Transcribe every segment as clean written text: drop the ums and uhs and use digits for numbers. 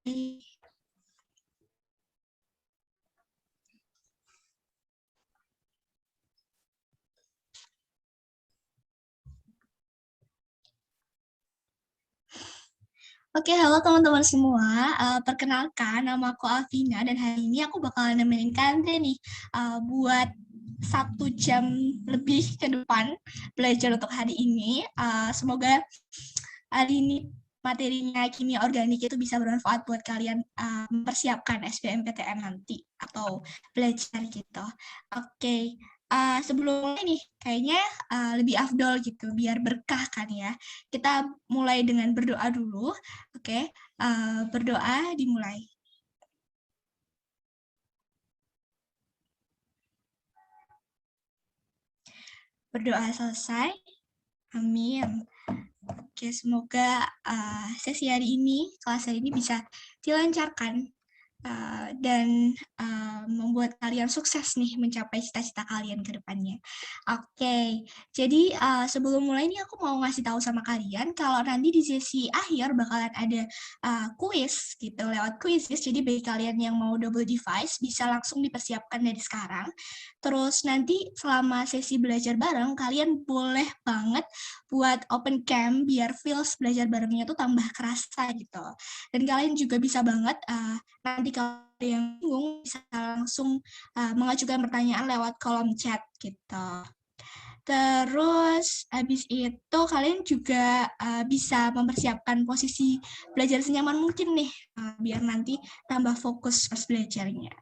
Oke, halo teman-teman semua. Perkenalkan, nama aku Alvina dan hari ini aku bakalan nemenin kalian nih buat 1 jam lebih ke depan belajar untuk hari ini. Semoga hari ini materinya kimia organik itu bisa bermanfaat buat kalian mempersiapkan SBMPTN nanti atau belajar gitu. Oke. Sebelum ini kayaknya lebih afdol gitu biar berkah kan ya. Kita mulai dengan berdoa dulu. Oke, berdoa dimulai. Berdoa selesai. Amin. Oke, semoga sesi hari ini, kelas hari ini bisa dilancarkan dan membuat kalian sukses nih mencapai cita-cita kalian ke depannya. Oke, jadi sebelum mulai ini aku mau ngasih tahu sama kalian kalau nanti di sesi akhir bakalan ada kuis gitu, lewat kuis. Jadi bagi kalian yang mau double device bisa langsung dipersiapkan dari sekarang. Terus nanti selama sesi belajar bareng kalian boleh banget buat open cam biar feels belajar barengnya tuh tambah kerasa gitu. Dan kalian juga bisa banget nanti kalau yang bingung bisa langsung mengajukan pertanyaan lewat kolom chat gitu. Terus habis itu kalian juga bisa mempersiapkan posisi belajar senyaman mungkin nih biar nanti tambah fokus pas belajarnya.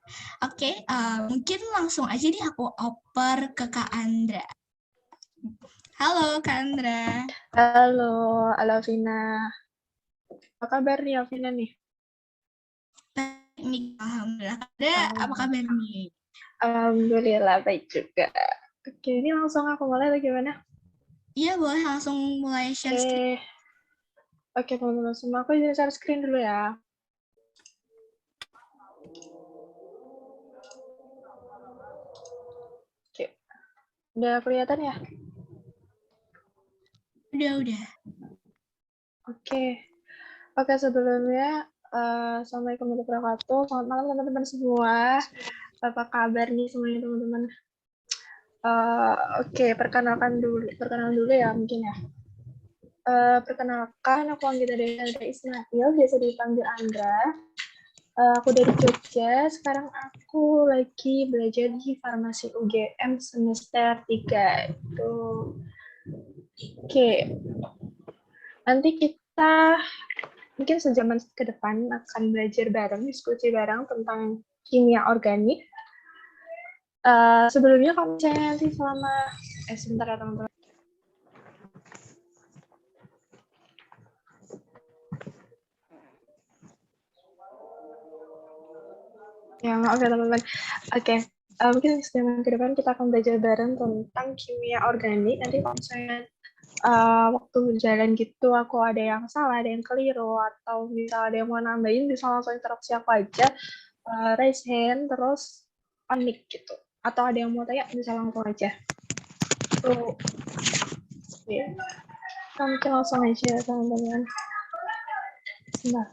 Oke, mungkin langsung aja nih aku oper ke Kak Andra. Halo Kak Andra. Halo Alvina. Apa kabar nih Alvina nih? Baik, alhamdulillah. Apa kabar nih? Alhamdulillah baik juga. Oke, ini langsung aku mulai atau gimana? Iya, boleh langsung mulai share screen. Oke, teman-teman semua, aku izin share screen dulu ya. Oke, udah kelihatan ya? Udah. Oke, sebelumnya, Assalamualaikum warahmatullahi wabarakatuh. Selamat malam teman-teman semua. Apa kabar nih semuanya teman-teman? Oke, perkenalan dulu ya mungkin ya. Perkenalkan, aku Anggita dari Andra Ismail, biasa dipanggil Andra. Aku dari Jogja, sekarang aku lagi belajar di Farmasi UGM semester 3. Oke. Nanti kita mungkin sejaman ke depan akan belajar bareng, diskusi bareng tentang kimia organik. Sebelumnya kalau misalnya nanti selama sebentar ya teman-teman. Ya, oke teman-teman. Oke, mungkin sejaman ke depan kita akan belajar bareng tentang kimia organik. Nanti kalau misalnya waktu jalan gitu aku ada yang salah, ada yang keliru, atau misal ada yang mau nambahin, bisa langsung interupsi aku aja, raise hand, terus on mic gitu. Atau ada yang mau tanya, bisa langsung aja. Ya. Mungkin langsung aja teman-teman. Sebentar.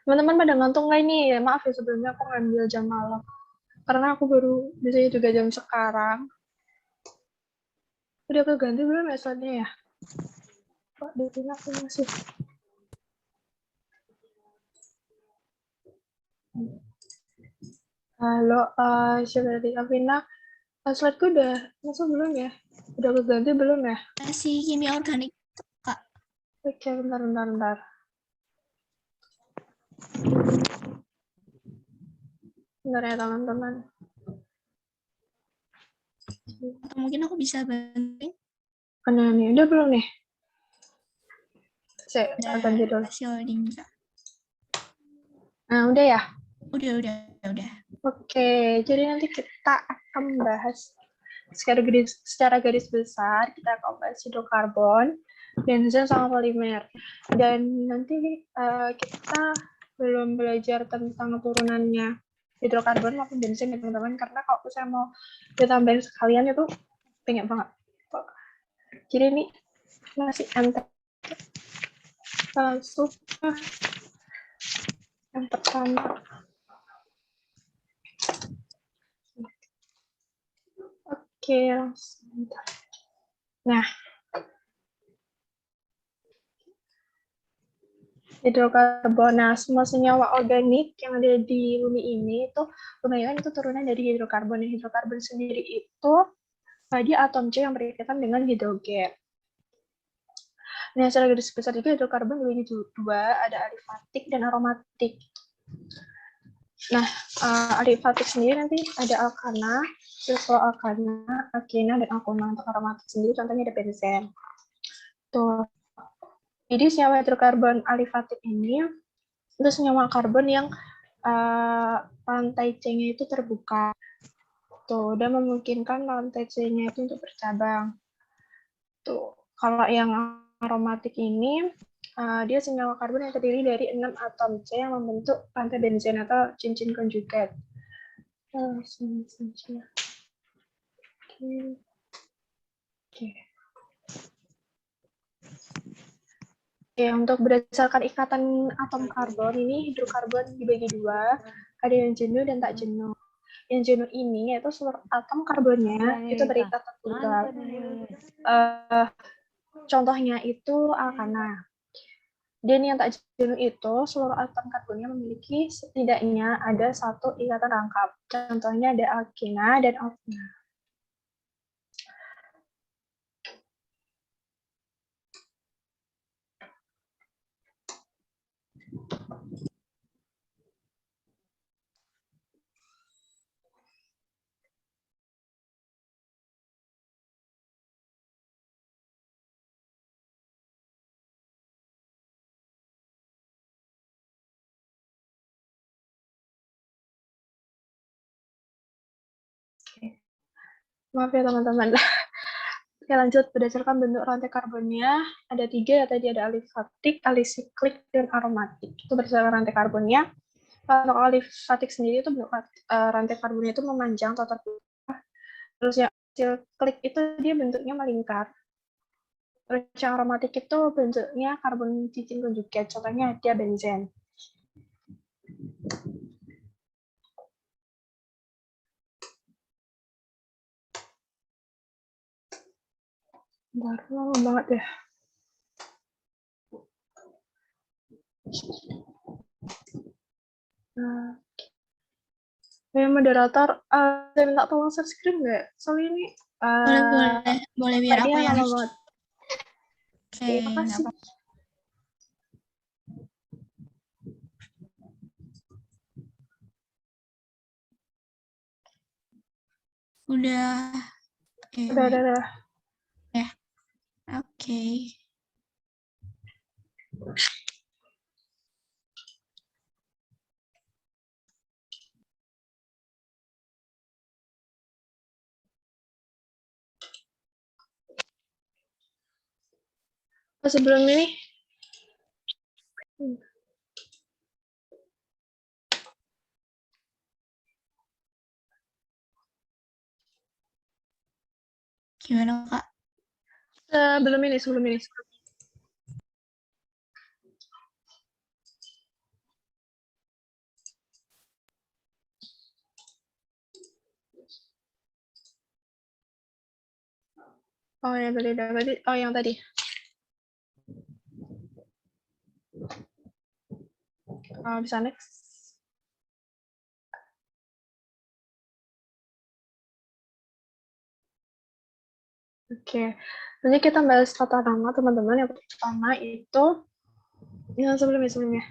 Teman-teman pada ngantuk nggak ini? Ya, maaf ya sebelumnya aku ngambil jam malam. Karena aku baru biasanya juga jam sekarang. Udah keganti belum ya slide-nya ya? Kok di sini aku masih. Halo, siapa tadi? Alvina, slide-ku udah masuk belum ya? Udah keganti belum ya? Si kimia organik, Kak. Oke, bentar. Bentar ya teman-teman. Atau mungkin aku bisa bantuin. Nih, udah belum nih? Saya akan jadwal. Nah, udah ya? Udah. Oke, jadi nanti kita akan membahas secara garis besar, kita akan bahas hidrokarbon, benzen sama polimer. Dan nanti kita belum belajar tentang turunannya hidrokarbon maupun benzen ya teman-teman, karena kalau saya mau ditambahin sekalian itu banyak banget. Jadi ini masih enter. Langsung yang pertama. Oke, langsung. Nah, hidrokarbon. Nah, semua senyawa organik yang ada di bumi ini itu kebanyakan itu turunan dari hidrokarbon. Dan hidrokarbon sendiri itu dia atom C yang berikatan dengan hidrogen. Nah, secara garis besar juga hidrokarbon dibagi dua, ada alifatik dan aromatik. Nah, alifatik sendiri nanti ada alkana, sulfo-alkana, alkena, dan alkona. Untuk aromatik sendiri contohnya ada benzen. Tuh. Jadi senyawa hidrokarbon alifatik ini itu senyawa karbon yang rantai C-nya itu terbuka. Tuh, dan memungkinkan rantai C-nya itu untuk bercabang. Tuh, kalau yang aromatik ini dia senyawa karbon yang terdiri dari 6 atom C yang membentuk rantai benzen atau cincin konjugat. Oke. Ya, untuk berdasarkan ikatan atom karbon ini hidrokarbon dibagi dua, ada yang jenuh dan tak jenuh. Yang jenuh ini yaitu seluruh atom karbonnya itu berikatan tunggal. Contohnya itu alkana. Dan yang tak jenuh itu seluruh atom karbonnya memiliki setidaknya ada satu ikatan rangkap. Contohnya ada alkena dan alkena. Maaf ya teman-teman. Oke, lanjut. Berdasarkan bentuk rantai karbonnya, ada 3 ya tadi, ada alifatik, alisiklik, dan aromatik. Itu berdasarkan rantai karbonnya. Kalau alifatik sendiri itu bentuk rantai karbonnya itu memanjang atau terbuka. Terus yang alisiklik itu dia bentuknya melingkar. Terus yang aromatik itu bentuknya karbon cincin konjugat. Contohnya dia benzen. Baru lama banget ya. Moderator, saya minta tolong share screen nggak? Soalnya ini boleh biar aku yang lama banget. Oke, makasih. Udah. Udah. Ya. Oke. Sebelum ini Gimana, Kak? Sebelum ini. Oh, yang tadi. Oh, yang tadi. Bisa next. Oke. Nanti kita bahas tata nama, teman-teman. Yang pertama itu yang sebelumnya.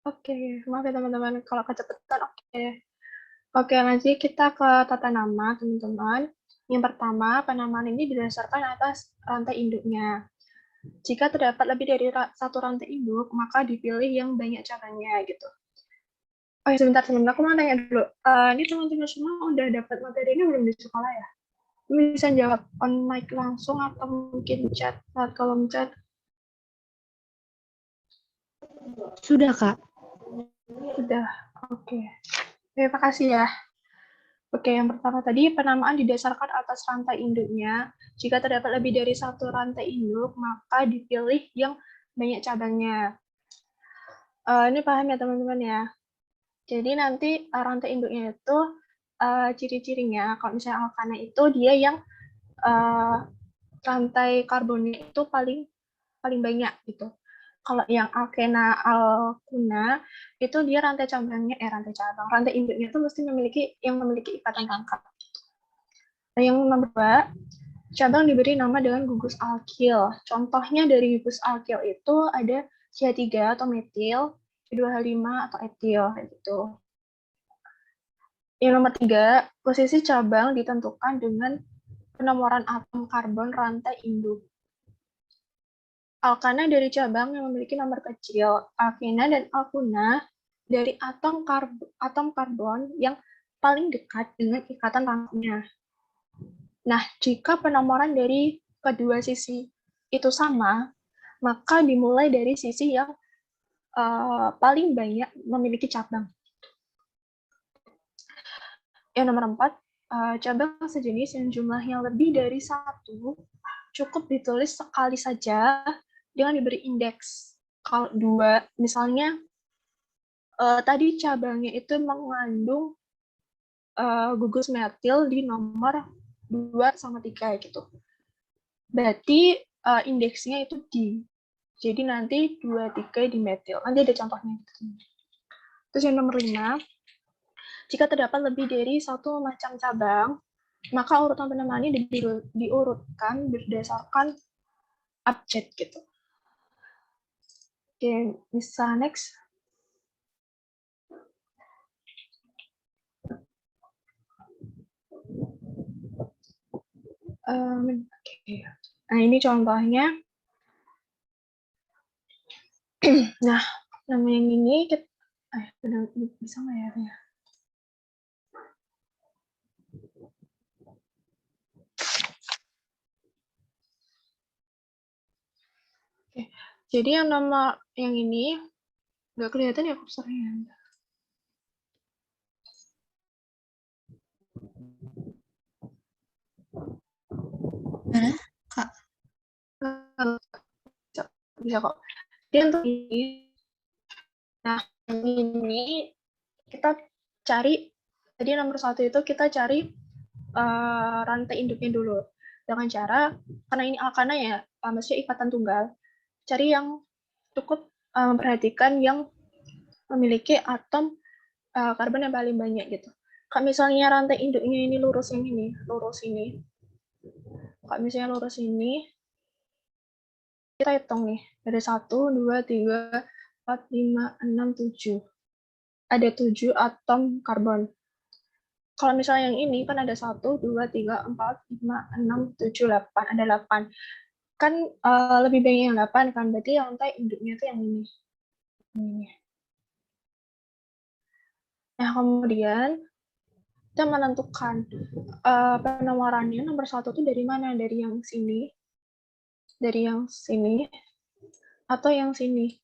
Oke, maaf ya teman-teman kalau kecepatan. Oke, nanti kita ke tata nama, teman-teman. Yang pertama, penamaan ini didasarkan atas rantai induknya. Jika terdapat lebih dari satu rantai induk, maka dipilih yang banyak cabangnya gitu. Oh ya, sebentar, aku mau tanya dulu. Ini teman-teman semua udah dapat materi ini belum di sekolah ya? Bisa jawab on mic langsung atau mungkin chat lewat kolom chat. Sudah, Kak. Sudah, oke. Terima kasih ya. Oke, yang pertama tadi penamaan didasarkan atas rantai induknya. Jika terdapat lebih dari satu rantai induk, maka dipilih yang banyak cabangnya. Ini paham ya teman-teman ya? Jadi nanti rantai induknya itu ciri-cirinya, kalau misalnya alkana itu dia yang rantai karbonnya itu paling banyak gitu. Kalau yang alkena alkuna itu dia rantai induknya itu mesti memiliki ikatan rangkap. Nah, yang nomor 2, cabang diberi nama dengan gugus alkil. Contohnya dari gugus alkil itu ada CH3 atau metil, C2H5 atau etil gitu. Yang nomor 3, posisi cabang ditentukan dengan penomoran atom karbon rantai induk. Alkana dari cabang yang memiliki nomor kecil, alkena dan alkuna dari atom karbon yang paling dekat dengan ikatan rangkapnya. Nah, jika penomoran dari kedua sisi itu sama, maka dimulai dari sisi yang paling banyak memiliki cabang. Yang nomor 4, cabang sejenis yang jumlahnya lebih dari 1 cukup ditulis sekali saja dengan diberi indeks. Kalau 2, misalnya tadi cabangnya itu mengandung gugus metil di nomor 2 sama 3 gitu. Berarti indeksnya itu di. Jadi nanti 2, 3 di metil. Nanti ada contohnya. Terus yang nomor 5, jika terdapat lebih dari satu macam cabang, maka urutan penamaannya diurutkan berdasarkan abjad gitu. Oke, bisa next. Oke. Nah, ini contohnya. Nah, nama yang ini bisa nggak ya? Oke. Jadi yang nama yang ini nggak kelihatan ya kursornya. Mana, Kak? Bisa kok. Dia untuk ini. Nah, ini kita cari, tadi nomor 1 itu kita cari rantai induknya dulu. Dengan cara, karena ini alkana ya, maksudnya ikatan tunggal, cari yang cukup memperhatikan yang memiliki atom karbon yang paling banyak gitu. Kalau misalnya rantai induknya ini lurus ini. Kalau misalnya lurus ini, kita hitung nih, dari 1, 2, 3, 4, 5, 6, 7. Ada 7 atom karbon. Kalau misalnya yang ini kan ada 1, 2, 3, 4, 5, 6, 7, 8. Ada 8. Kan lebih banyak yang 8 kan, berarti rantai induknya itu yang ini. Nah, kemudian kita menentukan penomorannya nomor 1 itu dari mana? Dari yang sini, atau yang sini.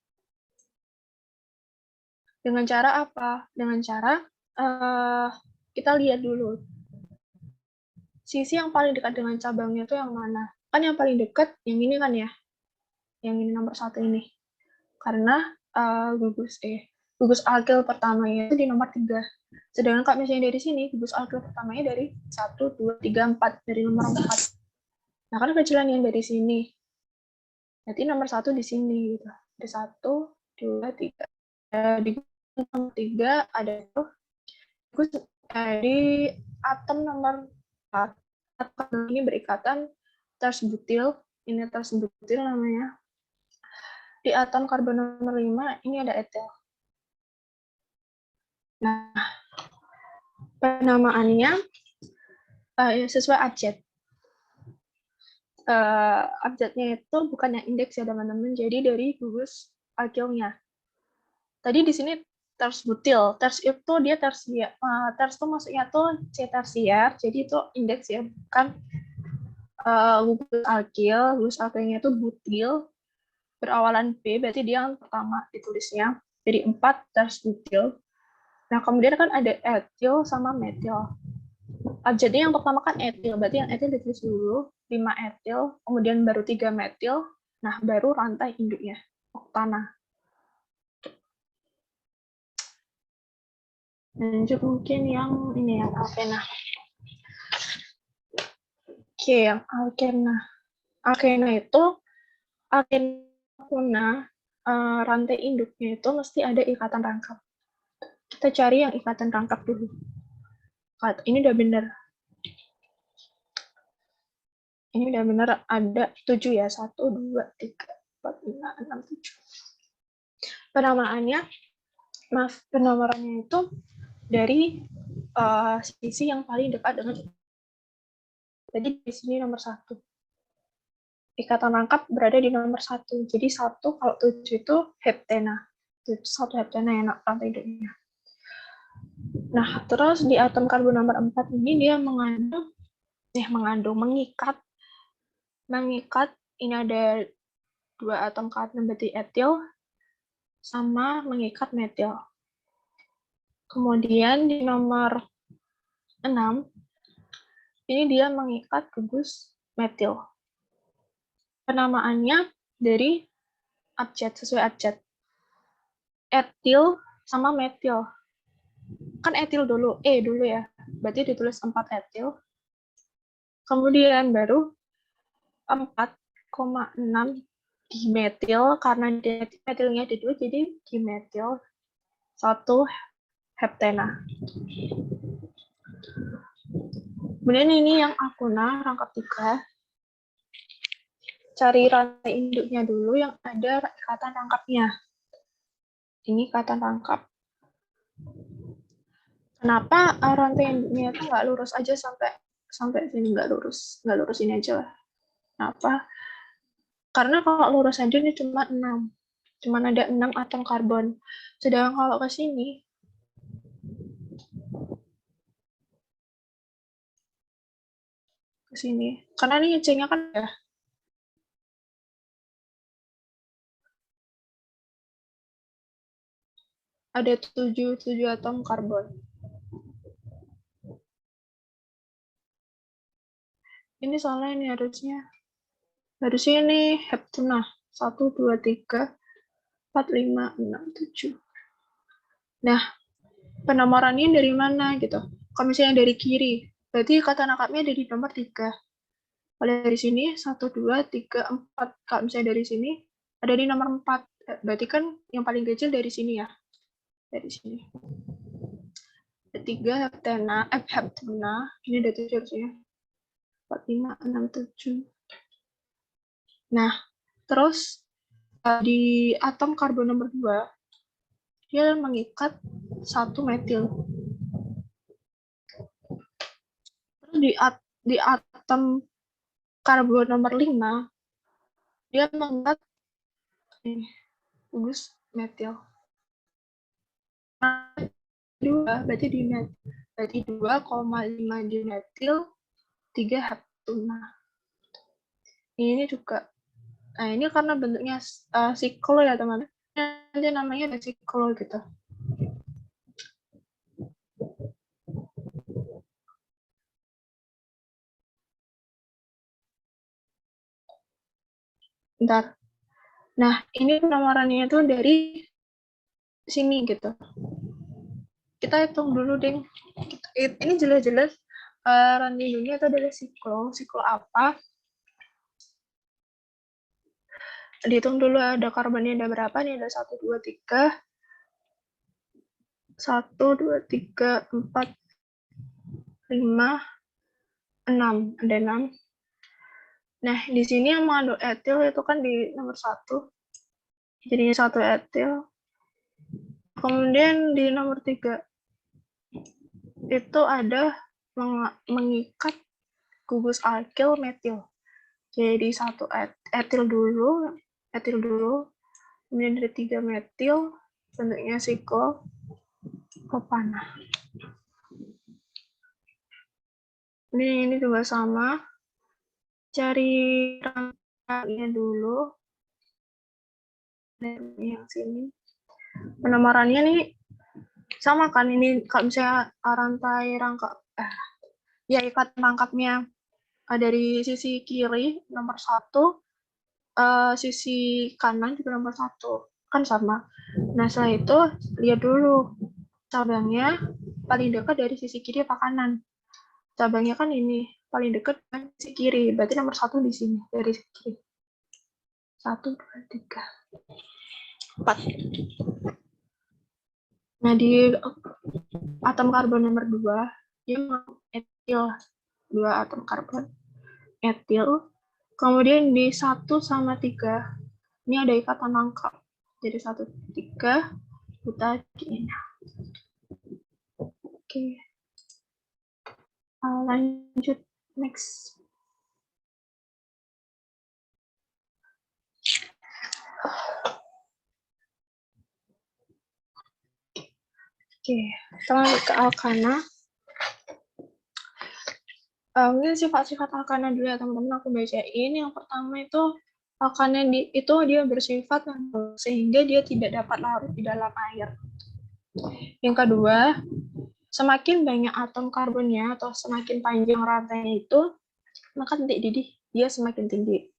Dengan cara apa? Dengan cara kita lihat dulu sisi yang paling dekat dengan cabangnya itu yang mana. Kan yang paling dekat yang ini kan ya, yang ini nomor 1 ini. Karena gugus alkil pertamanya itu di nomor 3. Sedangkan kalau misalnya dari sini, gugus alkil pertamanya dari 1, 2, 3, 4. Dari nomor 4. Nah, kan kecilan yang dari sini. Berarti nomor 1 di sini. Gitu. Ada 1, 2, 3. Di nomor 3 ada itu. Di atom nomor 4. Atom ini berikatan tersbutil. Ini tersbutil namanya. Di atom karbon nomor 5, ini ada etil. Nah, penamaannya sesuai abjad. Abjadnya itu bukan yang indeks ya teman-teman, jadi dari gugus alkilnya. Tadi di sini ters butil. Ters itu dia tersier. Ters itu maksudnya tuh C tersier, jadi itu indeks ya, bukan gugus alkil. Gugus alkilnya itu butil berawalan B, berarti dia yang pertama ditulisnya. Jadi 4 ters butil. Nah, kemudian kan ada etil sama metil. Jadi yang pertama kan etil, berarti yang etil ditulis dulu, 5 etil, kemudian baru 3 metil, nah baru rantai induknya, oktana. Lanjut mungkin yang ini yang alkena. Oke, yang alkena. Alkena itu, alkena, rantai induknya itu mesti ada ikatan rangkap. Kita cari yang ikatan rangkap dulu. Ini udah bener. Ini udah bener, ada 7 ya. 1, 2, 3, 4, 5, 6, 7. Penomorannya itu dari sisi yang paling dekat dengan. Jadi di sini nomor 1. Ikatan rangkap berada di nomor 1. Jadi 1 kalau 7 itu heptena. 1 heptena yang rantai induknya. Nah, terus di atom karbon nomor 4 ini dia mengikat, ini ada 2 atom karbon berarti etil, sama mengikat metil. Kemudian di nomor 6, ini dia mengikat gugus metil. Penamaannya dari abjad, sesuai abjad. Etil sama metil. Kan etil dulu, E dulu ya. Berarti ditulis 4 etil. Kemudian baru 4,6 dimetil, karena metilnya di dulu, jadi dimetil 1 heptena. Kemudian ini yang alkena, rangkap 3. Cari rantai induknya dulu yang ada ikatan rangkapnya. Ini ikatan rangkap. Kenapa rantai induknya itu nggak lurus aja sampai sini, nggak lurus ini aja lah. Kenapa? Karena kalau lurus aja ini cuma 6. Cuma ada 6 atom karbon. Sedangkan kalau ke sini, karena ini C-nya kan ya. Ada 7 atom karbon. Ini soalnya ini harusnya ini heptena. 1, 2, 3, 4, 5, 6, 7. Nah, penomorannya dari mana gitu? Kalau misalnya dari kiri, berarti ikatan rangkapnya dari nomor 3. Kalau dari sini 1, 2, 3, 4. Kalau misalnya dari sini ada di nomor 4. Berarti kan yang paling kecil dari sini ya. Dari sini. 3 heptena, ini ada 7 harusnya. 4, 5, 6, 7. Nah, terus di atom karbon nomor 2, dia mengikat 1 metil. Terus di atom karbon nomor 5, dia mengikat gugus metil. 2, berarti dimetil. Berarti 2,5 dimetil, 3 heptena. Ini juga. Nah, ini karena bentuknya siklo ya, teman-teman. Nanti namanya ada siklo gitu. Bentar. Nah, ini penomorannya itu dari sini gitu. Kita hitung dulu, ding. Ini jelas-jelas rantai dunia itu adalah siklo. Siklo apa? Dihitung dulu ada karbonnya ada berapa nih? Ada 1, 2, 3. 1, 2, 3, 4, 5, 6. Ada 6. Nah, di sini yang mengandung etil itu kan di nomor 1. Jadinya 1 etil. Kemudian di nomor 3 itu ada mengikat gugus alkil metil. Jadi 1 etil dulu. Kemudian ada 3 metil. bentuknya sikopropana. Ini juga sama. Cari rangkaiannya dulu. Dan yang sini. Penomorannya nih sama kan, ini kalau misalnya rantai rangka, ya ikat rangkapnya dari sisi kiri nomor 1, sisi kanan juga nomor 1, kan sama. Nah setelah itu lihat dulu cabangnya paling dekat dari sisi kiri apa kanan. Cabangnya kan ini paling dekat dari sisi kiri, berarti nomor 1 di sini dari sisi kiri. 1, 2, 3, 4. Nah di atom karbon nomor 2 dia etil, 2 atom karbon etil. Kemudian di 1 sama 3 ini ada ikatan rangkap, jadi 1, 3 kita gini. Oke, lanjut next. Oke, kita lanjut ke alkana. Mungkin sifat-sifat alkana dulu ya teman-teman, aku bacain. Yang pertama itu alkana itu dia bersifat sehingga dia tidak dapat larut di dalam air. Yang kedua, semakin banyak atom karbonnya atau semakin panjang rantainya itu, maka titik didih dia semakin tinggi.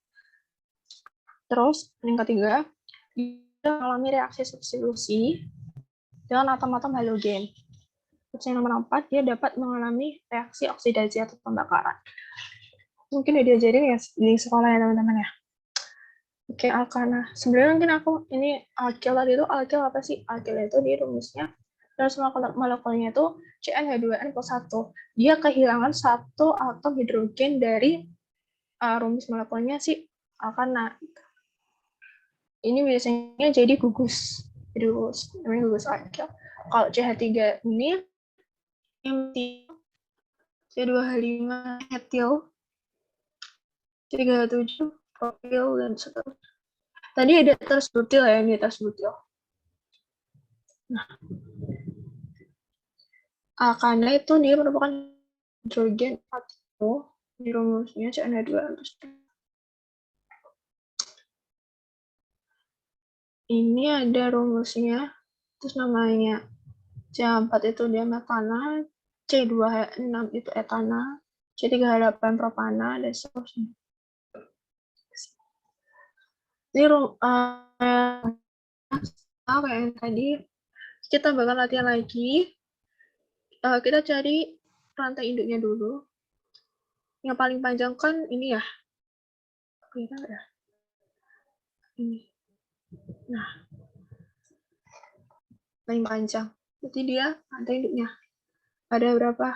Terus yang ketiga, dia mengalami reaksi substitusi dengan atom-atom halogen. Terus yang nomor 4, dia dapat mengalami reaksi oksidasi atau pembakaran. Mungkin udah diajarin ya di sekolah ya teman-teman ya. Oke, alkana. Sebenarnya mungkin aku, ini alkil tadi itu, alkil apa sih? Alkil itu di rumusnya, terus molekulnya itu CnH2n+1. Dia kehilangan 1 atom hidrogen dari rumus molekulnya si alkana. Ini biasanya jadi gugus. Jadi gugus, namanya gugus alkil. Kalau CH3 ini C2H5 etil, C37 propil, dan seterusnya. Tadi ada tersbutil ya, ini tersbutil. Nah, alkana itu dia merupakan hidrogen atau di rumusnya CN2. Ini ada rumusnya, terus namanya C4 itu dia metana, C2H6 itu etana, C3H8 propana, dan seterusnya. Ini kayak yang tadi, kita bakal latihan lagi. Kita cari rantai induknya dulu. Yang paling panjang kan ini ya. Ini. Nah, paling panjang. Jadi dia rantai induknya. Ada berapa?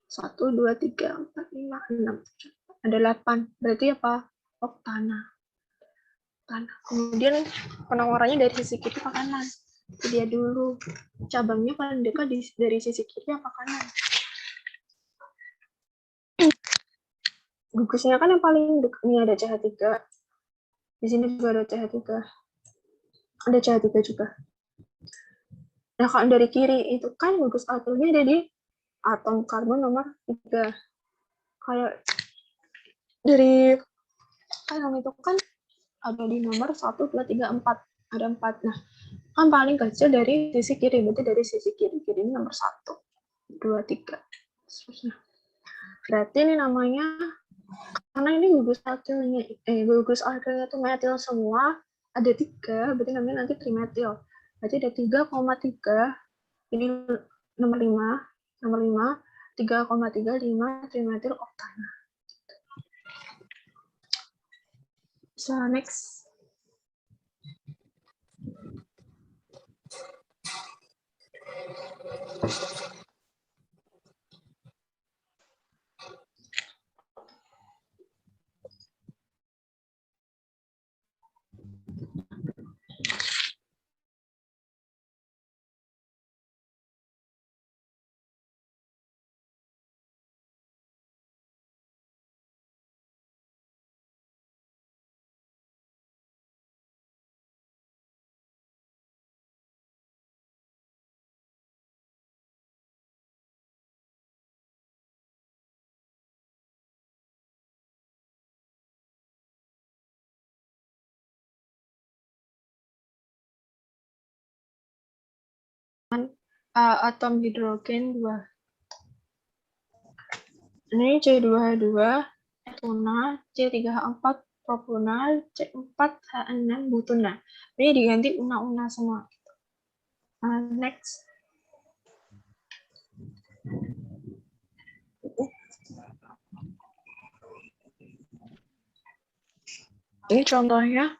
1, 2, 3, 4, 5, 6, 7. Ada 8. Berarti apa? Oktana. Kemudian penomorannya dari sisi kiri ke kanan. Dia dulu cabangnya paling dekat dari sisi kiri apa kanan. Gugusnya kan yang paling dekat. Ini ada CH3. Di sini juga ada CH3. Ada CH3 juga. Nah, kalau dari kiri itu kan gugus alkilnya ada di atom karbon nomor 3. Kalau dari kanan itu kan ada di nomor 1, 2, 3, 4. Ada 4. Nah, kan paling kecil dari sisi kiri. Berarti dari sisi kiri ini nomor 1, 2, 3. Berarti ini namanya, karena ini gugus alkilnya itu metil semua, ada 3, berarti namanya nanti trimetil. Berarti ada 3,3, ini nomor 5, 3,35 trimetil oktana. So, next. atom hidrogen 2. Ini C2H2, etuna, C3H4, propuna, C4H6, butuna. Ini diganti una-una semua. Next. Ini contohnya.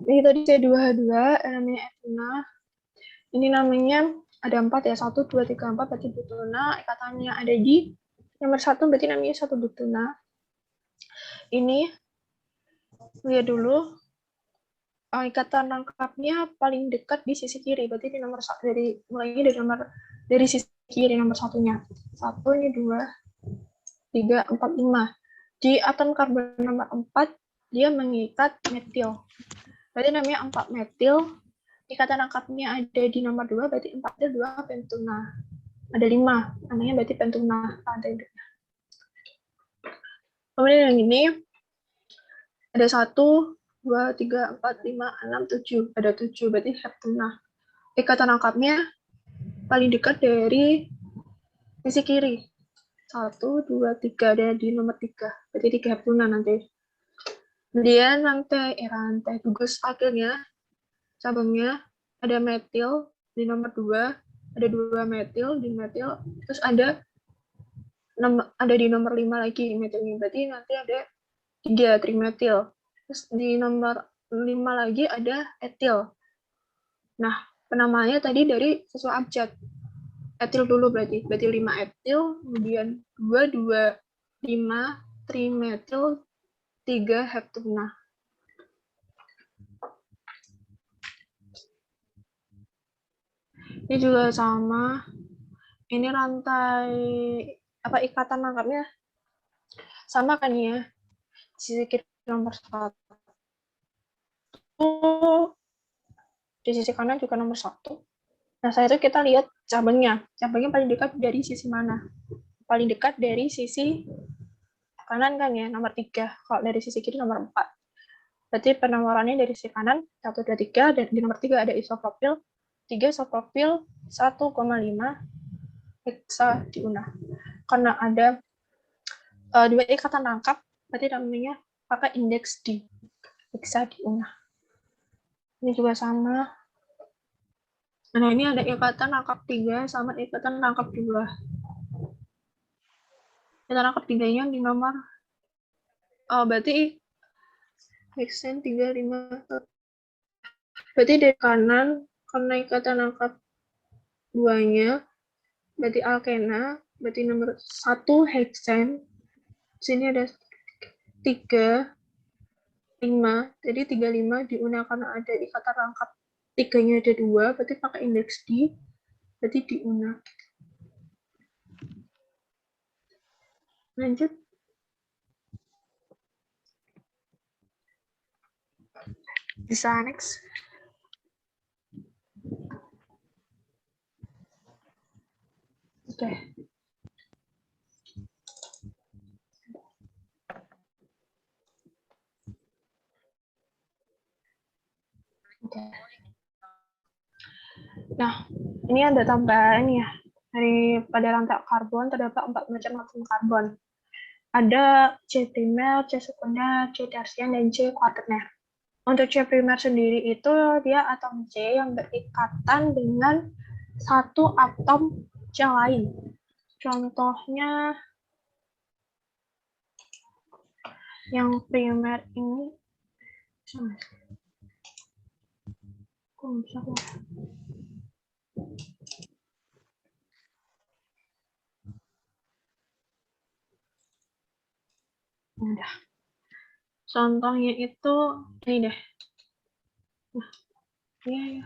Ini tadi C2H2, namanya etuna. Ini namanya ada 4 ya, 1, 2, 3, 4, berarti butuna. Ikatannya ada di nomor 1, berarti namanya 1 butuna. Ini, lihat dulu, ikatan rangkapnya paling dekat di sisi kiri, berarti di nomor 1, mulainya dari sisi kiri nomor 1-nya. 1, ini 2, 3, 4, 5. Di atom karbon nomor 4, dia mengikat metil. Berarti namanya 4 metil. Ikatan rangkapnya ada di nomor 2, berarti 4 metil 2 pentuna. Ada 5, namanya berarti pentuna. Kemudian yang ini, ada 1, 2, 3, 4, 5, 6, 7. Ada 7, berarti heptuna. Ikatan rangkapnya paling dekat dari sisi kiri. 1, 2, 3, ada di nomor 3. Berarti 3 heptuna nanti. Kemudian rantai gugus akhirnya, cabangnya, ada metil di nomor 2, ada 2 metil di metil, terus ada di nomor 5 lagi metilnya, berarti nanti ada 3 trimetil. Terus di nomor 5 lagi ada etil. Nah, penamaannya tadi dari sesuai abjad. Etil dulu berarti 5 etil, kemudian 2, 5, trimetil, 3 heptuna. Ini juga sama. Ini rantai ikatan rangkapnya sama kan ya? Sisi kiri nomor 1. Di sisi kanan juga nomor 1. Nah, setelah itu kita lihat cabangnya. Cabangnya paling dekat dari sisi mana? Paling dekat dari sisi kanan kan ya, nomor 3. Kalau dari sisi kiri nomor 4. Berarti penomorannya dari sisi kanan 1, 2, 3, dan di nomor 3 ada isopropil, 3 isopropil, 1,5 hexadiuna. Karena ada 2 ikatan rangkap, berarti namanya pakai indeks D, hexadiuna. Ini juga sama. Nah, ini ada ikatan rangkap 3 sama ikatan rangkap 2. Ikatan rangkap 3-nya di nomor, berarti hexen 3, 5. Berarti dari kanan, karena ikatan rangkap 2-nya, berarti alkena, berarti nomor 1 hexen. Sini ada 3, 5. Jadi 3, 5 diuna karena ada ikatan rangkap 3-nya ada 2, berarti pakai indeks D, berarti diuna. Lanjut. Bisa next. Oke. Oke. Nah, ini ada tambahan ya. Pada rantai karbon terdapat 4 macam atom karbon. Ada C primer, C sekunder, C tersier, dan C kuaterner. Untuk C primer sendiri itu dia atom C yang berikatan dengan satu atom C lain. Contohnya yang primer ini, kok bisa keluar? Udah. Contohnya itu ini deh. Nah, iya.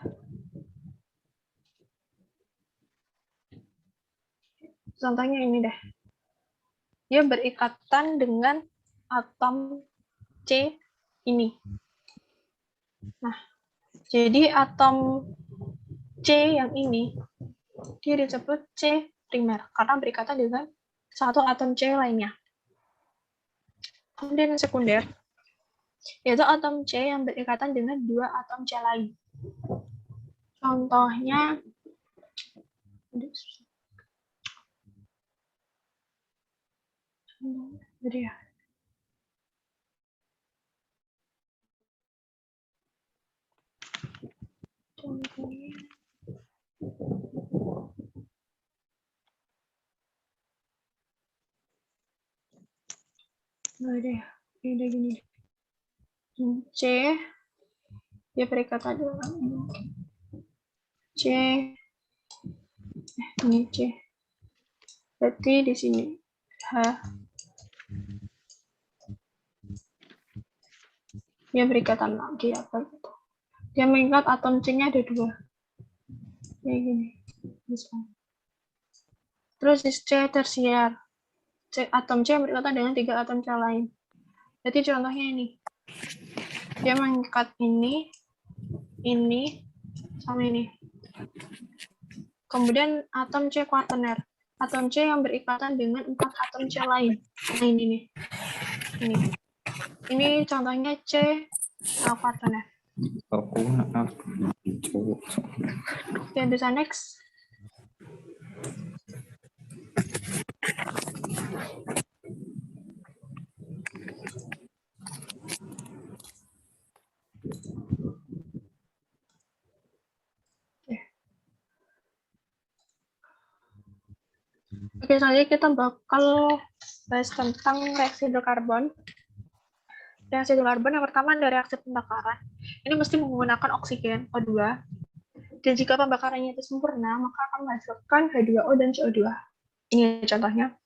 Contohnya ini deh. Dia berikatan dengan atom C ini. Nah, jadi atom C yang ini dia disebut C primer karena berikatan dengan satu atom C lainnya. Kemudian yang sekunder yaitu atom C yang berikatan dengan 2 atom C lain. Contohnya Jadi ya. Contohnya. Nggak ada ya. Ini udah gini. C. Dia perikatan dulu. C. Ini C. Berarti di sini H. Dia berikatan lagi apa gitu. Dia mengikat atom C-nya ada 2. Kayak gini. Terus C tersier. Atom C berikatan dengan 3 atom C lain. Jadi contohnya ini. Dia mengikat ini, sama ini. Kemudian atom C kuaterner. Atom C yang berikatan dengan 4 atom C lain. Nah ini nih. Ini contohnya C kuaterner. Oke, bisa next. Oke, selanjutnya kita bakal bahas tentang reaksi hidrokarbon. Reaksi hidrokarbon yang pertama ada reaksi pembakaran. Ini mesti menggunakan oksigen O2. Dan jika pembakarannya itu sempurna, maka akan menghasilkan H2O dan CO2. Ini contohnya.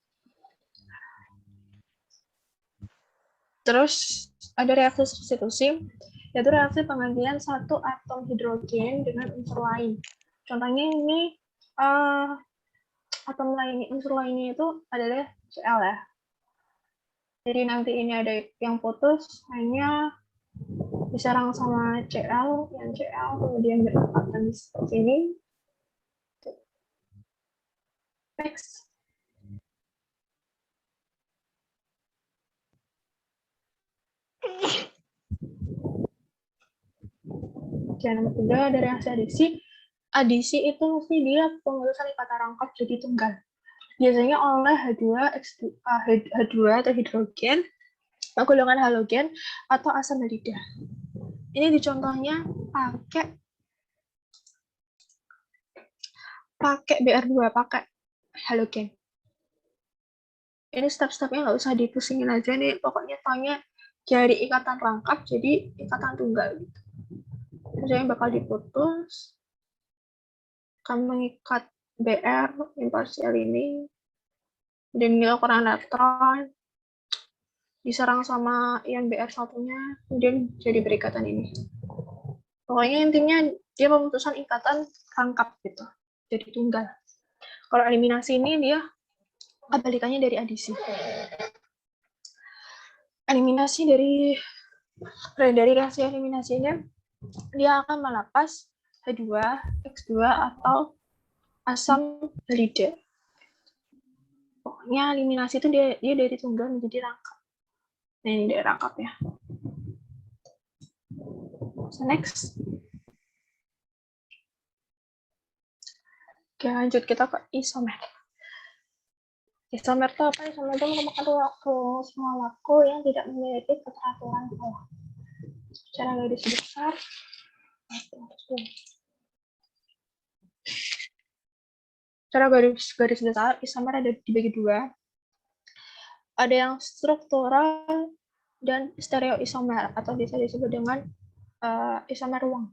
Terus ada reaksi substitusi, yaitu reaksi penggantian satu atom hidrogen dengan unsur lain. Contohnya ini atom lain, unsur lainnya itu adalah Cl ya. Jadi nanti ini ada yang putus, hanya diserang sama Cl, yang Cl kemudian berikatan di sini. Next. Yang nomor 3 ada reaksi adisi. Adisi itu mesti dia pengurusan ikatan rangkap jadi tunggal. Biasanya oleh H2 atau hidrogen, golongan halogen, atau asam halida. Ini dicontohnya pakai Br2, pakai halogen. Ini step-stepnya nggak usah dipusingin aja nih, pokoknya tanya dari ikatan rangkap jadi ikatan tunggal. Misalnya bakal diputus, akan mengikat Br imparsial ini, dan nilai kurang neutron, diserang sama ion Br1-nya, kemudian jadi berikatan ini. Pokoknya intinya dia pemutusan ikatan rangkap gitu, jadi tunggal. Kalau eliminasi ini dia kebalikannya dari adisi. Eliminasi dari reaksi eliminasinya, dia akan melepas H2, X2, atau asam halida. Pokoknya eliminasi itu dia dari tunggal menjadi rangkap. Nah, ini dari rangkap ya. So, next. Oke, lanjut kita ke isomer. Isomer itu apa? Isomer itu merupakan rumus molekul yang tidak memiliki keteraturan pola. Secara garis besar, secara garis besar, isomer ada dibagi 2. Ada yang struktural dan stereoisomer, atau bisa disebut dengan isomer ruang.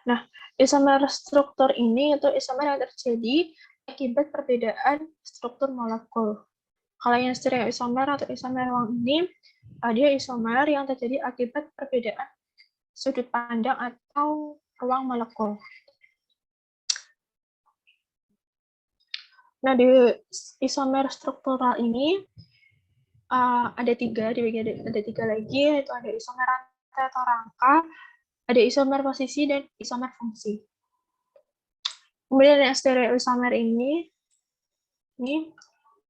Nah, isomer struktur ini itu isomer yang terjadi akibat perbedaan struktur molekul. Kalau yang stereoisomer atau isomer ruang ini, dia isomer yang terjadi akibat perbedaan sudut pandang atau ruang molekul. Nah, di isomer struktural ini ada 3, ada 3 lagi, yaitu ada isomer rantai atau rangka, ada isomer posisi, dan isomer fungsi. Kemudian yang stereoisomer ini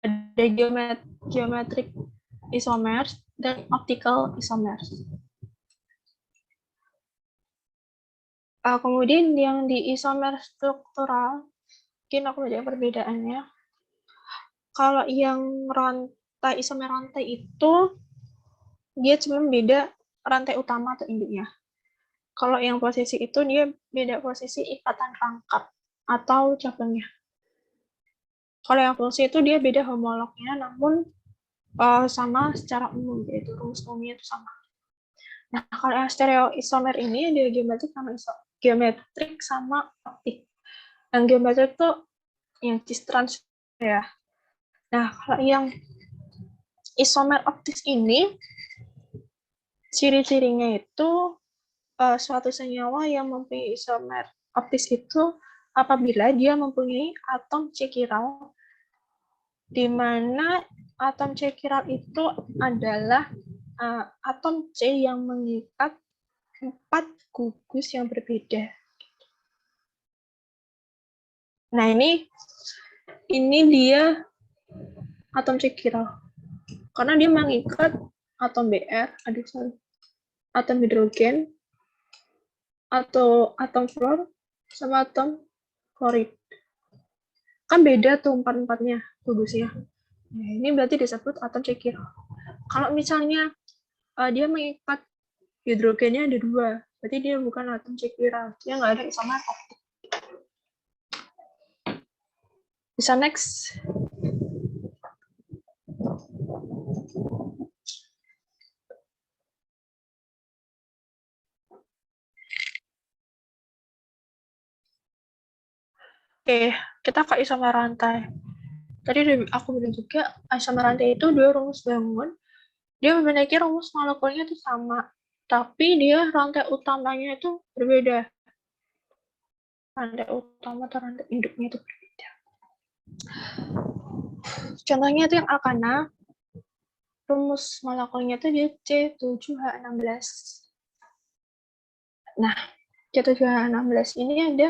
ada geometric isomers dan optical isomers. Kemudian yang di isomer struktural, mungkin aku lihat perbedaannya. Kalau yang rantai isomer rantai itu dia cuma beda rantai utama atau induknya. Kalau yang posisi itu dia beda posisi ikatan rangkap atau cabangnya. Kalau yang fungsi itu dia beda homolognya, namun sama secara umum, yaitu rumus umumnya itu sama. Nah, kalau yang stereoisomer ini dia geometrik sama optik. Yang geometrik itu yang cis-trans ya. Nah, kalau yang isomer optis ini ciri-cirinya itu suatu senyawa yang mempunyai isomer optis itu apabila dia mempunyai atom C chiral, di mana atom C chiral itu adalah atom C yang mengikat 4 gugus yang berbeda. Nah, ini dia atom C chiral. Karena dia mengikat atom Br, atom hidrogen, atau atom fluor, sama atom klorid. Kan beda tuh empat-empatnya gugusnya. Nah, ini berarti disebut atom C chiral. Kalau misalnya dia mengikat hidrogennya ada 2, berarti dia bukan atom C chiral. Dia nggak ada isomer optik. Bisa next. Oke, kita ke isomer rantai. Tadi aku bilang juga, isomer rantai itu 2 rumus bangun. Dia memiliki rumus molekulnya itu sama, tapi dia rantai utamanya itu berbeda. Rantai utama atau rantai induknya itu berbeda. Contohnya itu yang alkana, rumus molekulnya itu dia C7H16. Nah, C7H16 ini ada,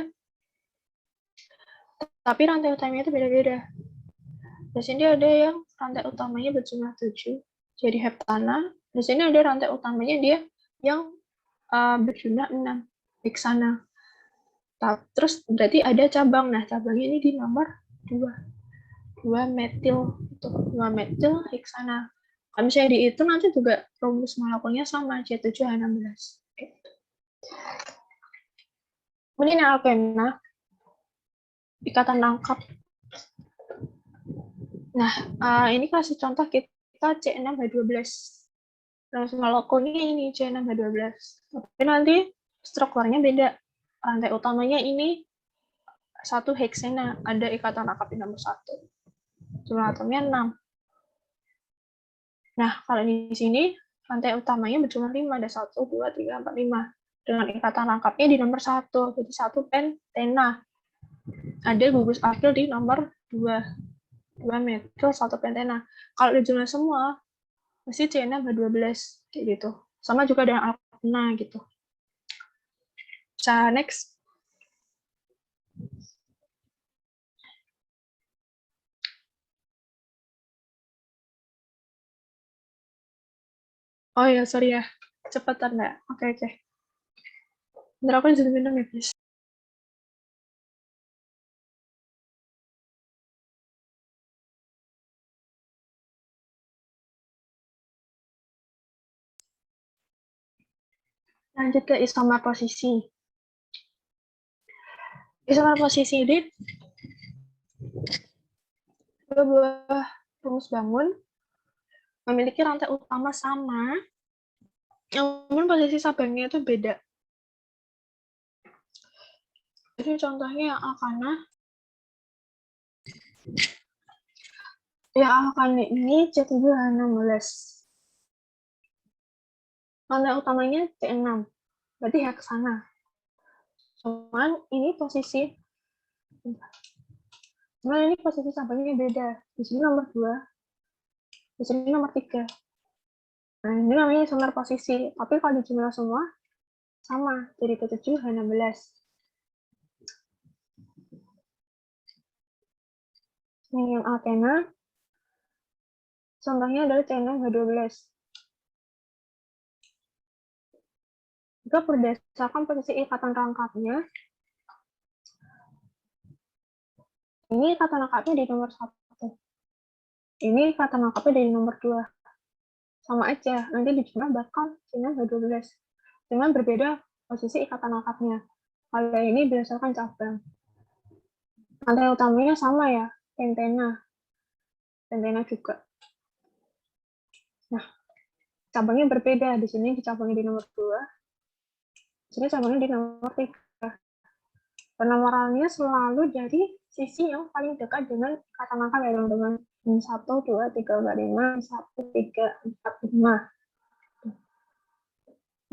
tapi rantai utamanya itu beda-beda. Di sini ada yang rantai utamanya berjumlah 7, jadi heptana. Di sini ada rantai utamanya dia yang berjumlah 6, heksana. Terus berarti ada cabang. Nah, cabangnya ini di nomor 2 metil. 2 metil heksana. Kalau misalnya dihitung nanti juga rumus molekulnya sama, C7H16. Kemudian yang alkena, ikatan rangkap. Nah, ini kasih contoh kita C6H12. Rumus molekulnya ini C6H12. Tapi nanti strukturnya beda. Rantai utamanya ini 1 heksana, ada ikatan rangkap di nomor 1. Jumlah atomnya 6. Nah, kalau di sini rantai utamanya berjumlah 5, ada 1, 2, 3, 4, 5. Dengan ikatan rangkapnya di nomor 1, jadi 1 pentena. Ada gugus akil di nomor 2. 2 metil, 1 pentena. Kalau dijumlah semua, pasti C6H12, kayak gitu. Sama juga dengan alkena, gitu. Bisa next. Oh ya, sorry ya. Cepetan nggak? Oke. Bentar aku izin minum ya, please. Lanjut ke isomer posisi. Isomer posisi ini dua buah rumus bangun memiliki rantai utama sama, namun posisi cabangnya itu beda. Jadi contohnya yang alkana. Yang alkana ini C7H16. Rantai utamanya C6. Berarti heksana. Cuman ini posisi cabangnya beda. Di sini nomor 2. Di sini nomor 3. Nah, ini namanya isomer posisi. Tapi kalau dijumlah semua, sama. Jadi C7H16. Ini yang alkena. Contohnya adalah C6H12. Jika berdasarkan posisi ikatan rangkapnya, ini ikatan rangkapnya di nomor 1. Ini ikatan rangkapnya di nomor 2. Sama aja, nanti dijumlah bakal C6H12. Dengan berbeda posisi ikatan rangkapnya. Kalau ini berdasarkan cabang. Rantai utamanya sama ya, pentena. Pentena juga. Nah, cabangnya berbeda. Di sini dicabangnya di nomor 2. Di sini cabangnya di nomor 3. Penomorannya selalu dari sisi yang paling dekat dengan ikatan rangkap ya teman-teman. 1, 2, 3, 4, 5, 1, 3, 4, 5.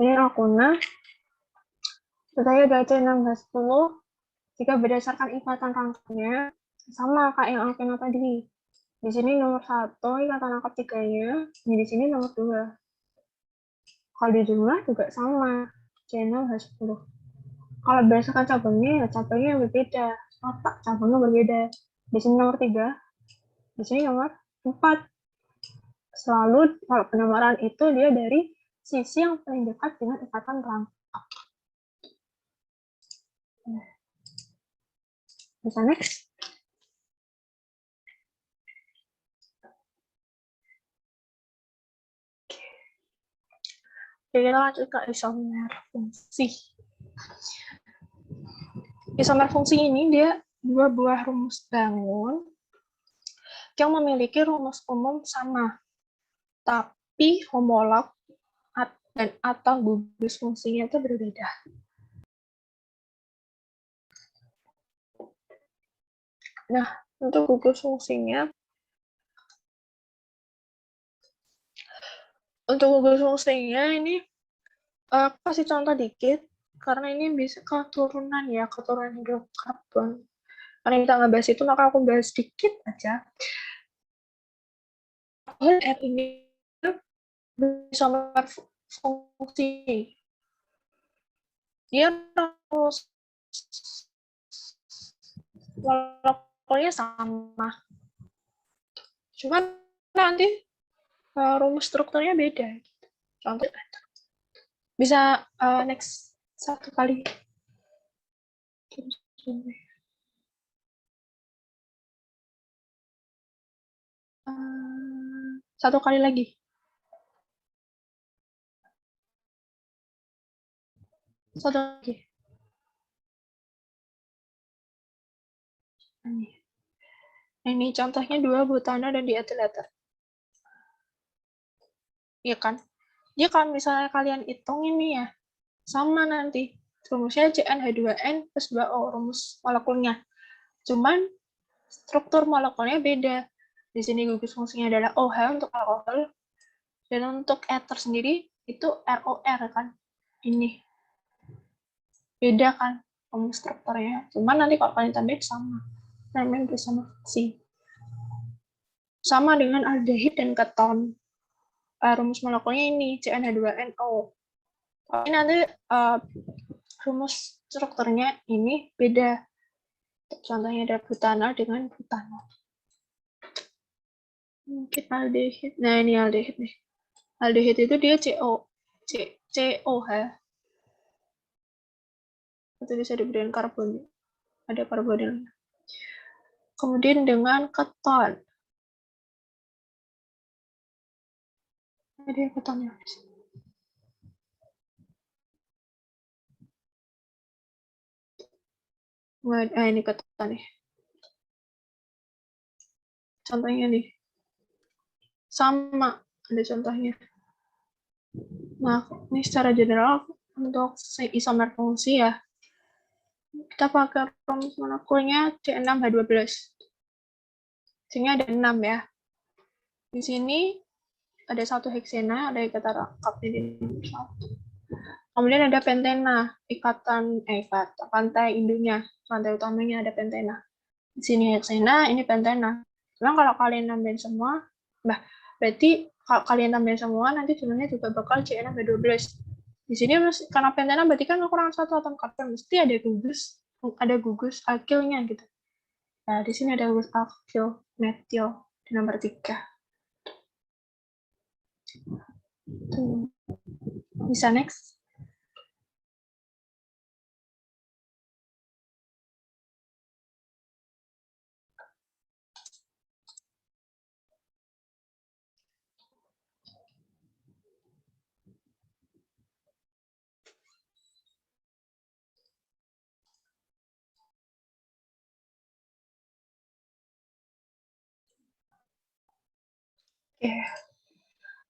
Ini Alkuna. Setelah ada C6H10, jika berdasarkan ikatan rangkapnya, sama kayak yang Alkena tadi. Di sini nomor 1, ikatan rangkap 3-nya, di sini nomor 2. Kalau di jumlah juga sama, C6H10. Kalau berdasarkan cabangnya, ya cabangnya berbeda. Otak cabangnya berbeda. Di sini nomor 3, di sini nomor 4. Selalu kalau penomoran itu dia dari sisi yang paling dekat dengan ikatan rangkap. Bisa next. Oke, kita lanjut ke isomer fungsi. Isomer fungsi ini dia dua buah rumus bangun yang memiliki rumus umum sama, tapi homolog dan atau gugus fungsinya itu berbeda. Nah, untuk gugus fungsinya, ini aku kasih contoh dikit, karena ini bisa keturunan ya, keturunan hidrokarbon. Karena kita ngebahas itu, maka aku bahas sedikit aja. R ini isomer fungsi. Dia rumus molekulnya sama. Cuman nanti rumus strukturnya beda. Contoh bisa next satu kali. Satu kali lagi. Satu lagi. Ini contohnya 2 butana dan diethil ether. Iya kan? Jadi kalau misalnya kalian hitung ini ya, sama nanti. Rumusnya CnH2n plus 2O, rumus molekulnya. Cuman struktur molekulnya beda. Di sini gugus fungsinya adalah OH untuk alkohol, dan untuk ether sendiri itu ROR kan. Ini. Beda kan rumus strukturnya. Cuman nanti kalau kalian tambahin sama. Namanya bersama fungsi. Sama dengan aldehid dan keton. Rumus molekulnya ini CnH2NO. Tapi nanti rumus strukturnya ini beda. Contohnya ada butanol dengan butanol. Mungkin aldehid. Nah, ini aldehid nih. Aldehid itu dia COH. Itu bisa diberikan karbon. Ada karbonilnya. Kemudian dengan keton. Ada ketonnya. Ini keton nih. Contohnya nih. Sama, ada contohnya. Nah, ini secara general untuk isomer fungsi ya. Kita pakai rumus molekulnya C6H12. Sini ada 6 ya. Di sini ada 1 heksena, ada ikatan rangkapnya di nomor 1. Kemudian ada pentena, rantai indunya, rantai utamanya ada pentena. Di sini heksena, ini pentena. Cuma kalau kalian nambahin semua, berarti kalau kalian tambahin semua, nanti jumlahnya juga bakal C6H12. Di sini karena pentena berarti kan kurang 1 atom karbon, mesti ada gugus alkilnya gitu. Nah, di sini ada gugus alkil, metil di nomor 3. Bisa next. Oke.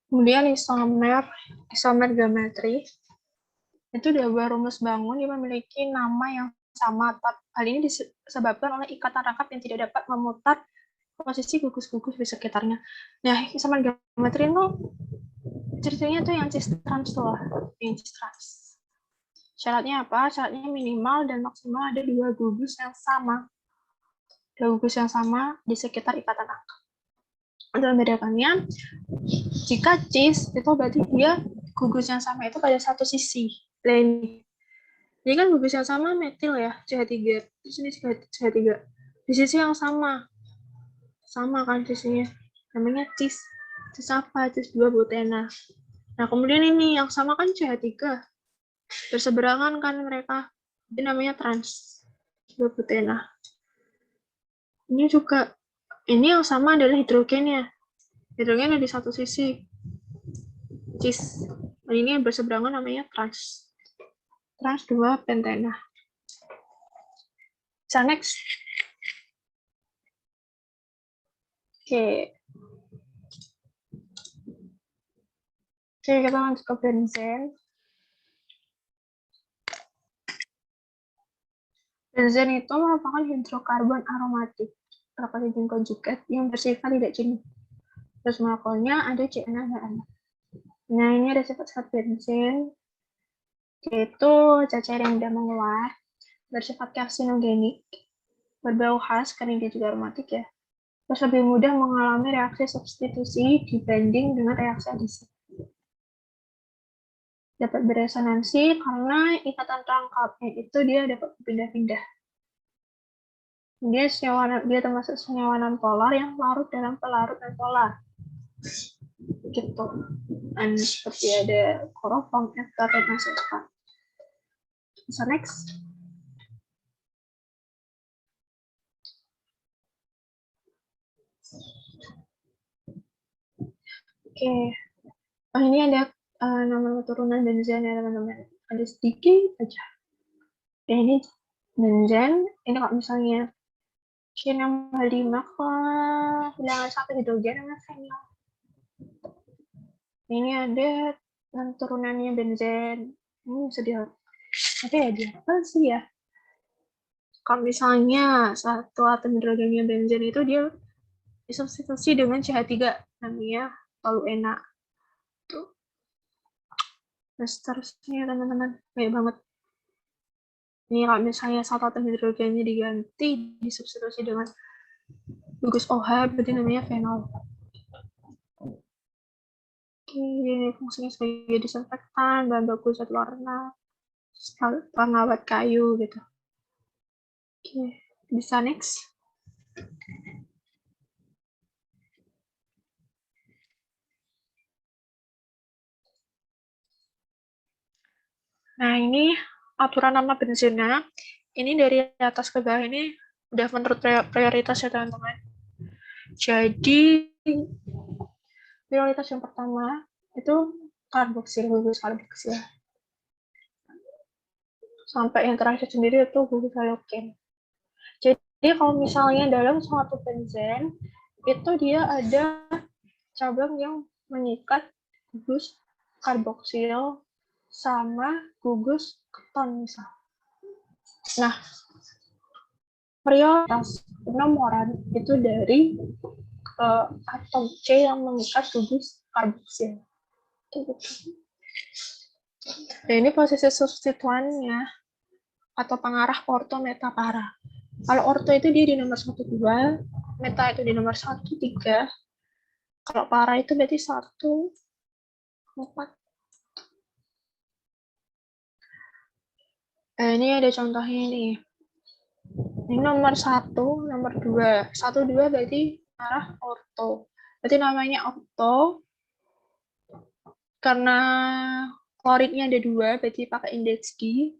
Kemudian isomer geometri itu dua rumus bangun yang memiliki nama yang sama. Hal ini disebabkan oleh ikatan rangkap yang tidak dapat memutar posisi gugus-gugus di sekitarnya. Nah, isomer geometri itu ceritanya tuh yang cis-trans tuh, yang cis-trans. Syaratnya apa? Syaratnya minimal dan maksimal ada dua gugus yang sama. Dua gugus yang sama di sekitar ikatan rangkap. Untuk membedakannya, jika cis itu berarti dia gugus yang sama itu pada satu sisi. Ini kan gugus yang sama metil ya, CH3. Terus ini CH3. Di sisi yang sama. Sama kan sisinya. Namanya cis. Cis apa? Cis 2 butena. Nah, kemudian ini yang sama kan CH3. Berseberangan kan mereka. Ini namanya trans 2 butena. Ini juga, ini yang sama adalah hidrogennya. Hidrogen ada di satu sisi. Cis. Dan ini yang berseberangan namanya trans. Trans 2 pentena. So, next. Oke. Oke, kita lanjut ke benzen. Benzen itu merupakan hidrokarbon aromatik berkarbon konjugat yang bersifat tidak jenuh. Terus molekulnya ada CN6. Nah, ini ada sifat-sifat benzen, yaitu cacar yang mudah mengular, bersifat karsinogenik, berbau khas karena dia juga aromatik ya. Terus lebih mudah mengalami reaksi substitusi dibanding dengan reaksi adisi. Dapat beresonansi karena ikatan rangkapnya itu dia dapat berpindah-pindah. Dia termasuk senyawa non-polar yang larut dalam pelarut non-polar. Gitu. Dan seperti ada kloroform, ektar, dan asetat. So, next. Oke. Oh, ini ada nama keturunan benzen ya, teman-teman. Ada sedikit aja. Ya, ini benzen. Ini kalau misalnya C65 ke bilangan 1 hidrogen sama fenil. Ini ada turunannya benzen. Ini bisa dia apa ya dia? Apa sih ya? Kalau misalnya satu atom hidrogennya benzen itu dia disubstitusi dengan CH3 namanya toluena. Tuh. Nah, seterusnya teman-teman, banyak banget. Ini kalau misalnya satu atom hidrogennya diganti disubstitusi dengan gugus OH berarti namanya fenol. Oke, ini fungsinya sebagai disinfektan, bahan baku zat warna, pengawet kayu gitu. Oke, bisa next. Nah, ini aturan nama benzennya. Ini dari atas ke bawah ini udah menurut prioritas ya teman-teman. Jadi prioritas yang pertama itu karboksil, gugus karboksil. Sampai yang terakhir sendiri itu gugus halogen. Jadi kalau misalnya dalam suatu benzen itu dia ada cabang yang mengikat gugus karboksil sama gugus keton misal. Nah, prioritas penomoran itu dari atom C yang mengikat gugus karboksil. Dan ini posisi substituannya atau pengarah orto meta para. Kalau orto itu dia di nomor 1 2, meta itu di nomor 1 3. Kalau para itu berarti 1 4. Ini ada contohnya nih. Ini nomor 1, nomor 2. 1 2 berarti arah orto. Berarti namanya orto karena kloridnya ada 2, berarti pakai indeks di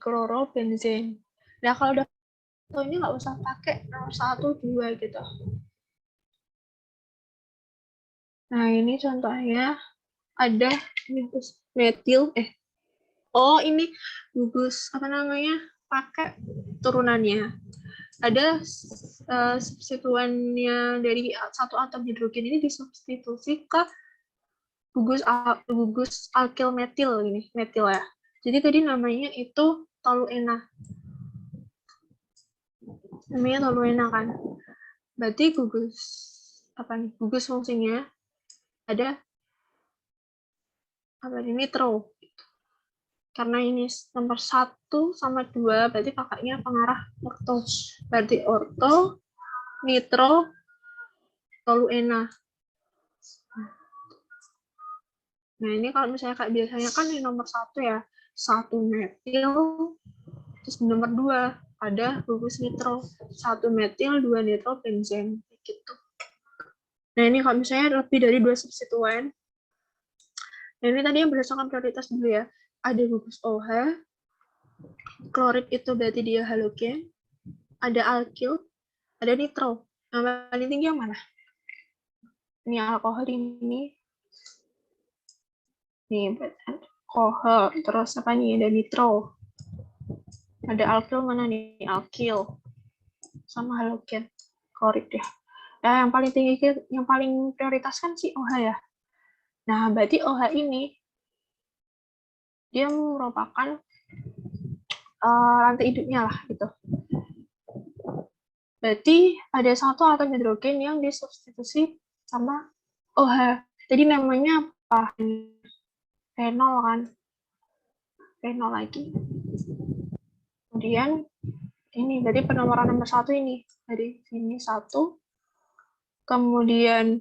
klorobenzen. Nah, kalau udah ini nggak usah pakai nomor 1 2 gitu. Nah, ini contohnya ada metil ini gugus apa namanya? Pakai turunannya. ada substituennya dari satu atom hidrogen ini disubstitusi ke gugus alkil metil ini, metil ya. Jadi tadi namanya itu toluena. Namanya toluena kan. Berarti gugus apa nih? Gugus fungsinya ada apa ini nitro. Karena ini nomor 1 sama 2 berarti kakaknya pengarah orto. Berarti orto, nitro, toluena. Nah, ini kalau misalnya kayak biasanya kan di nomor 1 ya, 1 metil, terus di nomor 2 ada gugus nitro, 1 metil, 2 nitro, benzen, gitu. Nah, ini kalau misalnya lebih dari 2 substituen, nah ini tadi yang berdasarkan prioritas dulu ya, ada gugus OH, klorid itu berarti dia halogen, ada alkil, ada nitro. Yang paling tinggi yang mana? Ini alkohol ini. Nih, alkohol. Terus apa nih? Ada nitro. Ada alkil mana nih? Alkil. Sama halogen. Klorid ya. Nah, yang paling tinggi, yang paling prioritas kan si OH ya. Nah, berarti OH ini dia merupakan rantai hidupnya lah gitu. Berarti ada satu atom hidrogen yang disubstitusi sama OH. Jadi namanya apa? Fenol kan? Fenol lagi. Kemudian ini berarti penomoran nomor 1 ini. Dari sini 1. Kemudian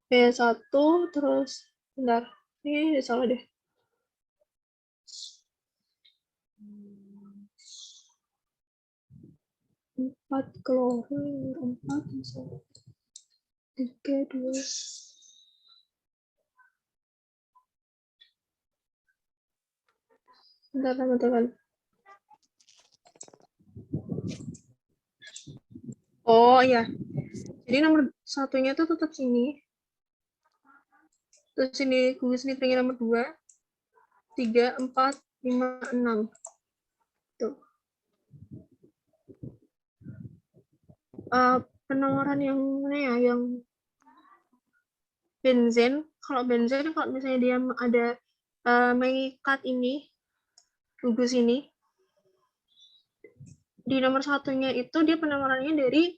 B1 terus bentar. Ini salah deh. 4 klorur 4 3 2 bentar teman-teman. Oh iya. Jadi nomor 1-nya tuh tetap sini. Terus sini gugus nitrogen nomor 2, 3, 4, 5, 6. Tuh. Penomoran yang mana ya? Yang benzen. Kalau benzen, kalau misalnya dia ada mengikat ini, gugus ini, di nomor 1-nya itu dia penomorannya dari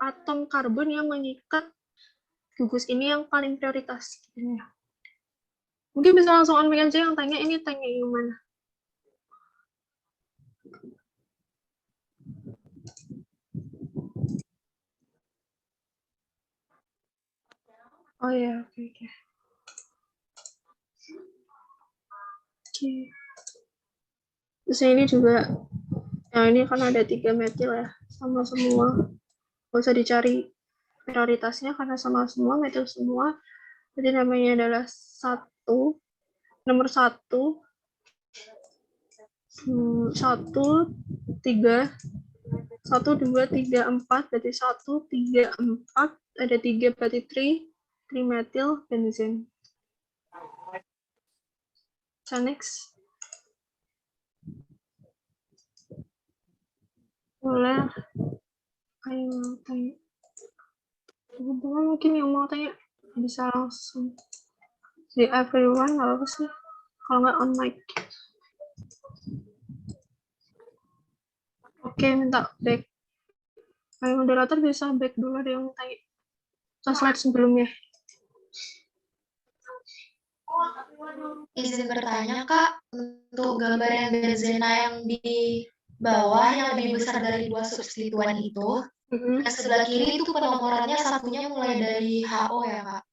atom karbon yang mengikat gugus ini yang paling prioritas. Mungkin bisa langsung on mic aja yang tanya, ini tanya yang mana? Oh ya, oke. Terus ini juga, nah ini kan ada 3 metil ya, sama semua. Nggak usah dicari prioritasnya karena sama semua, metil semua. Jadi namanya adalah 1, nomor 1, 1, 3, 1, 2, 3, 4, berarti 1, 3, 4, ada 3 berarti trimethyl benzene. So next. Boleh. Ayo tanya. Teman-teman mungkin yang mau tanya bisa langsung di everyone, nggak apa sih kalau nggak on mic. Oke, minta back. Ayo moderator bisa back dulu ada yang tanya slide sebelumnya. Izin bertanya, Kak, untuk gambar yang benzena yang di bawah yang lebih besar dari 2 substituen itu, yang sebelah kiri itu penomorannya satunya mulai dari HO ya, Kak?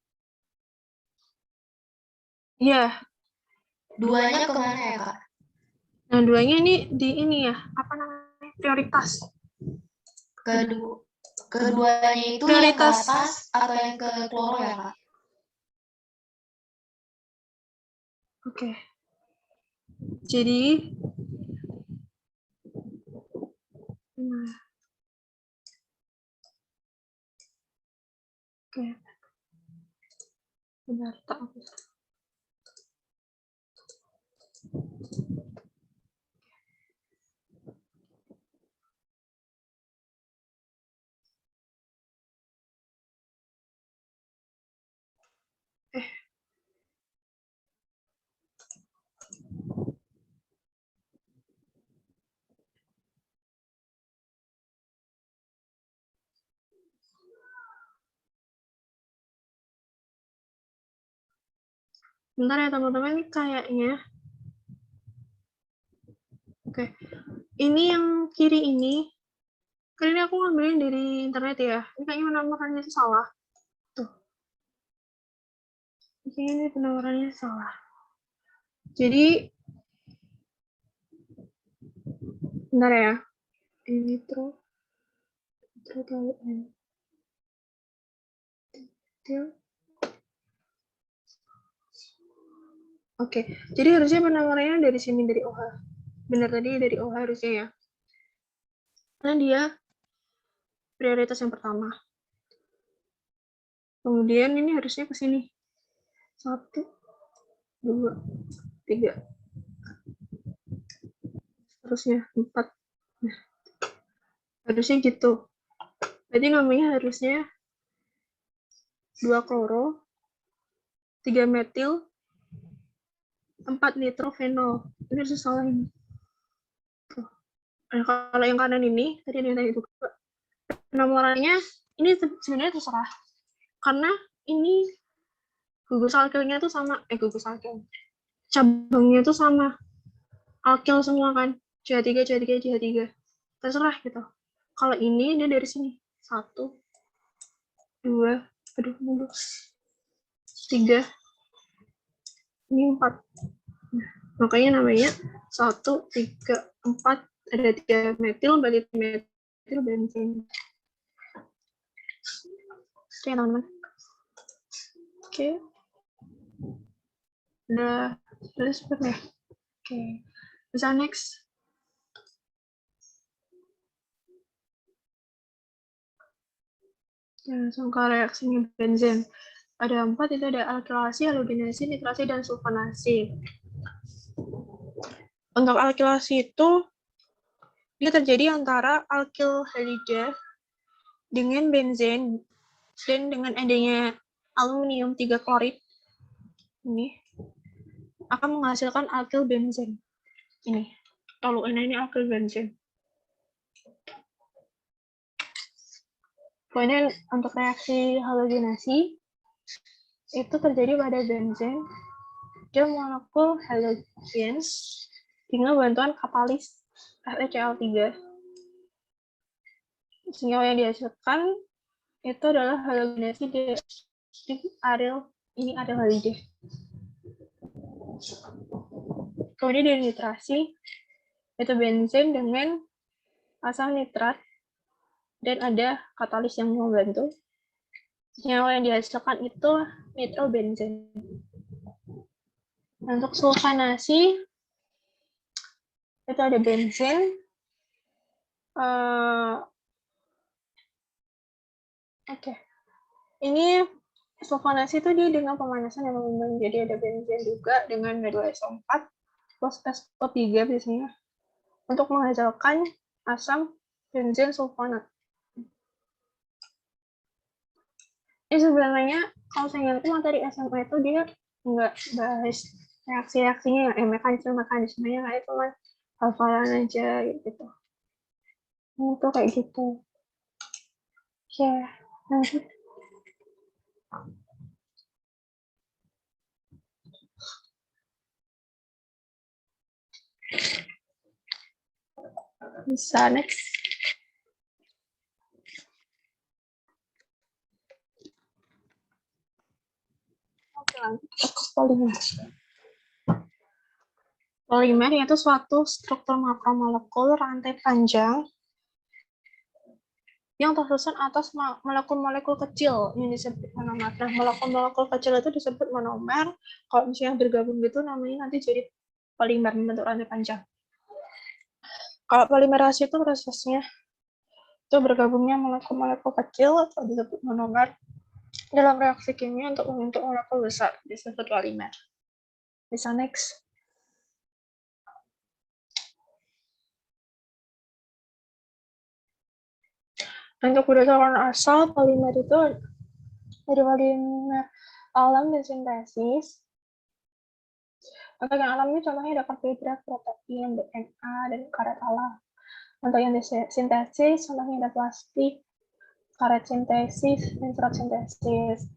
Iya. Duanya kemana ya, Kak? Nah, duanya ini di ini ya, apa namanya? Prioritas. Keduanya itu prioritas. Yang ke atas atau yang ke kloro ya, Kak? Oke. Jadi Oke. Benar, tak aku. Bentar ya teman-teman, kayaknya. Oke. Ini yang kiri ini, kan ini aku ngambilin dari internet ya. Ini kayaknya penampakannya itu salah. Tuh. Ini penampakannya salah. Jadi, bentar ya. Ini terus kali N. Oke, jadi harusnya penampakannya dari sini, dari OH. Benar tadi dari OH harusnya ya. Karena dia prioritas yang pertama. Kemudian ini harusnya ke sini. 1, 2, 3. Harusnya 4. Nah, harusnya gitu. Berarti namanya harusnya 2 kloro, 3 metil, 4 nitrofenol. Ini harusnya salah ini. Nah, kalau yang kanan ini, tadi ada yang tadi juga, penomborannya ini sebenarnya terserah. Karena ini gugus alkilnya tuh sama, gugus alkil. Cabangnya tuh sama. Alkil semua kan. CH3, CH3, CH3. Terserah gitu. Kalau ini dia dari sini. 1, 2, 3, ini 4. Nah, makanya namanya 1, 3, 4, ada 3 metil, berarti metil bensin. Oke, teman-teman. Oke. Udah seperti ya. Oke. Bisa next. Langsung ke reaksinya benzen. Ada 4, itu ada alkilasi, halogenasi, nitrasi, dan sulfonasi. Untuk alkilasi itu, dia terjadi antara alkil halida dengan benzen, dan dengan adanya aluminium 3 klorid, ini, akan menghasilkan alkil benzen. Ini, toluena ini alkil benzen. Kemudian untuk reaksi halogenasi, itu terjadi pada benzen, dia molekul halogens dengan bantuan katalis FeCl3. Senyawa yang dihasilkan itu adalah halogenasi di aril, ini aril halida. Kemudian di nitrasi, itu benzen dengan asam nitrat, dan ada katalis yang membantu. Senyawa yang dihasilkan itu nitrobenzen. Untuk sulfonasi, itu ada benzen, ini sulfonasi itu dia dengan pemanasan yang memang, jadi ada benzen juga dengan H2SO4 plus sp3 biasanya untuk menghasilkan asam benzen sulfonat. Ini sebenarnya kalau saya ingat materi SMA itu dia nggak bahas reaksi-reaksinya ya, mekanisme-mekanismenya kayak cuma hafalan aja gitu. Itu kayak gitu. Oke, lanjut. Bisa next. Oke, lanjut ke polimer. Polimer yaitu suatu struktur makromolekul rantai panjang yang tersusun atas molekul-molekul kecil yang disebut monomer. Nah, molekul-molekul kecil itu disebut monomer. Kalau misalnya bergabung gitu namanya nanti jadi polimer membentuk rantai panjang. Kalau polimerasi itu prosesnya itu bergabungnya molekul-molekul kecil atau disebut monomer dalam reaksi kimia untuk membentuk molekul besar disebut polimer. Bisa next. Untuk berdasarkan asal polimer itu dari polimer alam dan sintesis. Untuk yang alam ini contohnya ada karbohidrat, protein, DNA, dan karet alam. Untuk yang sintesis, contohnya ada plastik, karet sintesis, dan serat sintesis.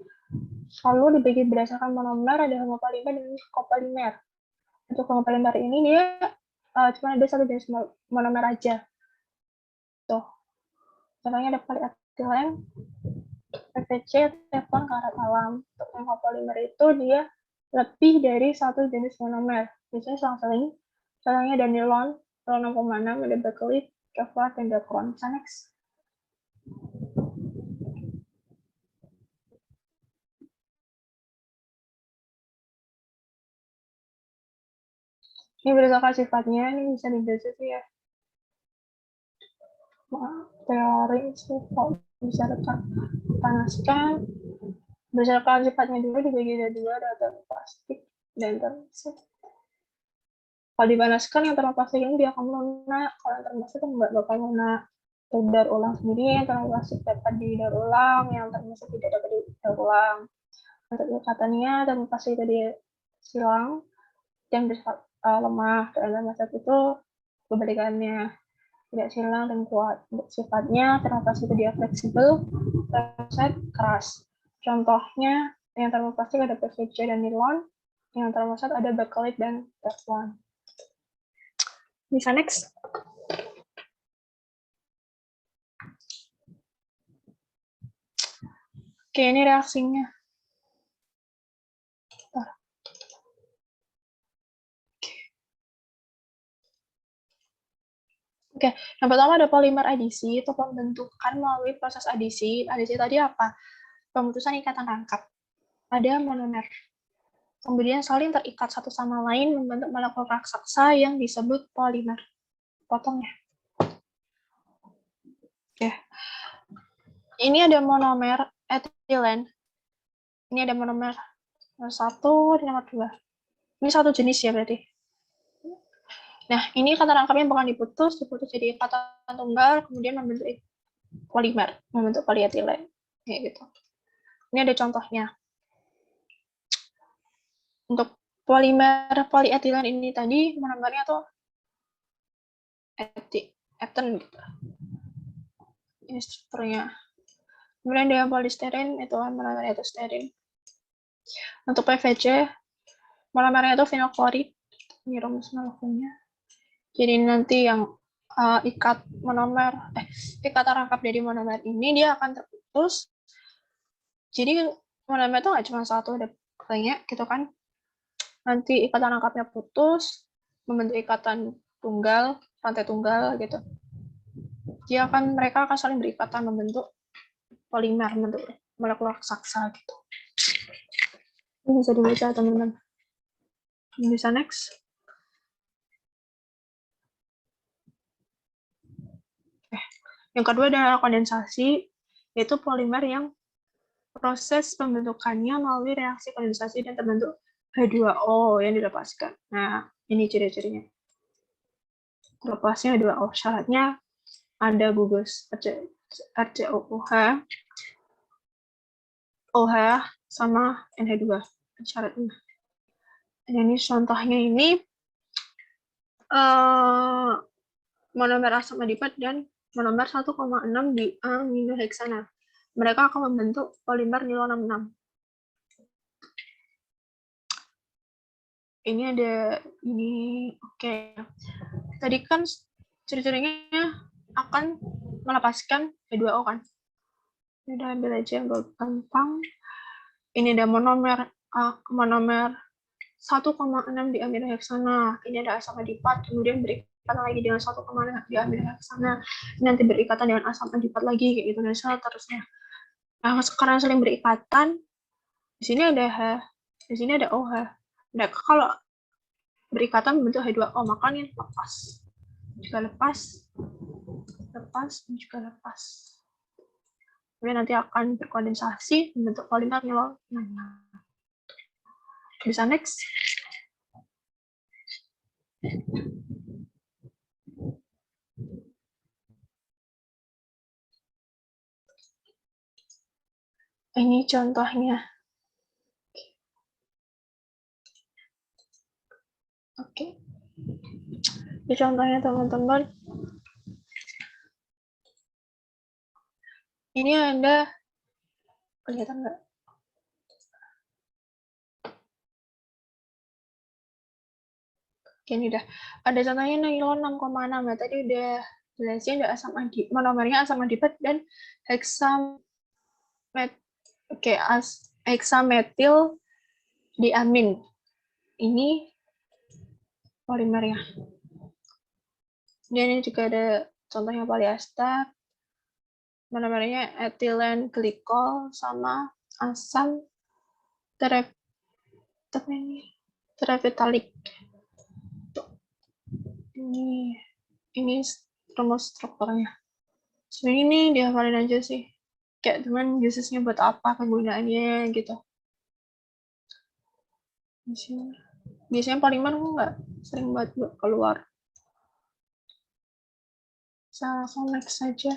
Lalu dibagi berdasarkan monomer, ada homopolimer dan copolimer. Untuk homopolimer ini dia cuma ada satu jenis monomer aja. Tuh. Contohnya ada polyethylene, PVC, teflon, karet alam. Untuk yang copolimer itu dia lebih dari satu jenis monomer. Biasanya selang-seling. Contohnya ada nilon, 6,6, ada bakelit, kevlar, dan dacron. Next. Ini berdasarkan sifatnya, ini bisa dibaca sih ya. Teori sih, bisa panaskan. Berdasarkan sifatnya dulu dibagi ada dua, ada termoplastik dan termoset. Kalau dipanaskan yang termoplastik ini dia akan melunak, kalau yang termoset itu nggak bakal lunak. Terdaur ulang sendiri, yang termoplastik dapat didaur ulang, yang termoset tidak dapat didaur ulang. Untuk ikatannya, termoplastik itu dia silang dan bersifat lemah, dan termoset itu kebalikannya tidak silang dan kuat. Untuk sifatnya, termoplastik itu dia fleksibel, termoset keras. Contohnya, yang termoplastik ada PVC dan nilon, yang termoset ada bakelit dan teflon. Bisa next. Oke, ini reaksinya. Oke, yang pertama ada polimer adisi, itu pembentukan melalui proses adisi. Adisi tadi apa? Pemutusan ikatan rangkap. Ada monomer. Kemudian saling terikat satu sama lain membentuk molekul raksasa yang disebut polimer. Potong ya. Oke. Ini ada monomer etilen. Ini ada monomer nomor 1 dan nomor 2. Ini satu jenis ya berarti. Nah, ini ikatan rangkapnya bukan diputus jadi ikatan tunggal, kemudian membentuk polimer, membentuk polyethylene. Kayak gitu. Ini ada contohnya. Untuk polimer polyethylene ini tadi, monomernya tuh eten gitu. Ini strukturnya. Kemudian ada polistiren, itu monomernya itu stearin. Untuk PVC, monomernya itu vinil klorid. Ini rumus molekulnya. Jadi nanti yang ikatan rangkap dari monomer ini dia akan terputus. Jadi monomer itu nggak cuma satu, ada banyak gitu kan. Nanti ikatan rangkapnya putus, membentuk ikatan tunggal, rantai tunggal gitu. Mereka akan saling berikatan membentuk polimer, membentuk molekul raksasa gitu. Ini bisa dibaca teman-teman. Bisa next. Yang kedua adalah kondensasi, yaitu polimer yang proses pembentukannya melalui reaksi kondensasi dan terbentuk H2O yang dilepaskan. Nah, ini ciri-cirinya. Lepasnya H2O. Syaratnya ada gugus RCOOH, OH, sama NH2. Syaratnya. Ini contohnya ini monomer asam adipat dan monomer 1,6 di aminoheksana. Mereka akan membentuk polimer nilon 66. Ini ada ini oke. Tadi kan ciri-cirinya akan melepaskan H2O kan. Ini udah ambil aja yang gampang. Ini ada monomer 1,6 di aminoheksana. Ini ada asam adipat, kemudian berikatan lagi dengan 1,6 di aminoheksana. Nanti berikatan dengan asam adipat lagi kayak gitu dan seterusnya. Nah, sekarang saling berikatan. Di sini ada H, di sini ada OH. Nah, kalau berikatan membentuk H2O, makanya lepas. Jika lepas, dan juga lepas. Kemudian nanti akan berkondensasi membentuk polimer nilon. Bisa next. Ini contohnya. Oke. Ini contohnya teman-teman. Ini ada, kelihatan nggak? Oke, ini udah. Ada contohnya nilon 6,6. Ya, tadi udah jelasin ada asam adip, monomernya asam adipat dan heksametil diamin. Ini polimernya. Dan ini juga ada contohnya polyester. Monomernya etilen glikol sama asam terefitalik. Ini rumus strukturnya. Sebenarnya ini dihafalin aja sih. Kayak teman usesnya buat apa, kegunaannya gitu. Biasanya polimer nggak sering buat keluar. Saya langsung next saja.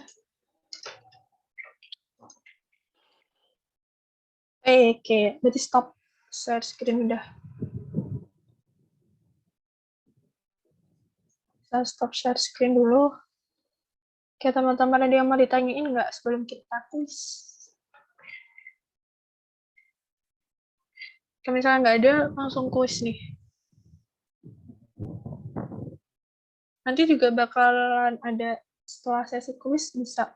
Oke, berarti stop share screen udah. Saya stop share screen dulu. Oke, teman-teman ada yang mau ditanyain nggak sebelum kita quiz? Kalau misalnya nggak ada, langsung quiz nih. Nanti juga bakalan ada setelah sesi quiz bisa.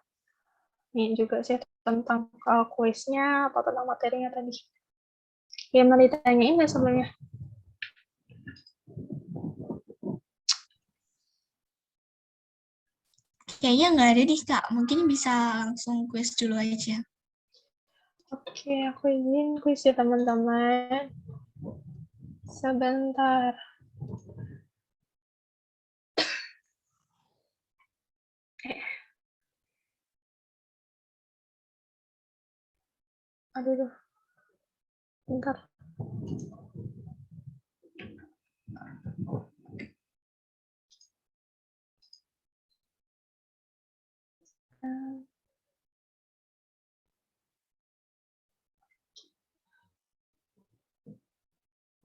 Nih juga sih tentang kuisnya atau tentang materinya tadi. Yang mau ditanyain nggak sebelumnya? Kayaknya nggak ada nih, Kak. Mungkin bisa langsung quiz dulu aja. Oke, aku ingin kuis ya teman-teman. Sebentar. Aduh. Bentar.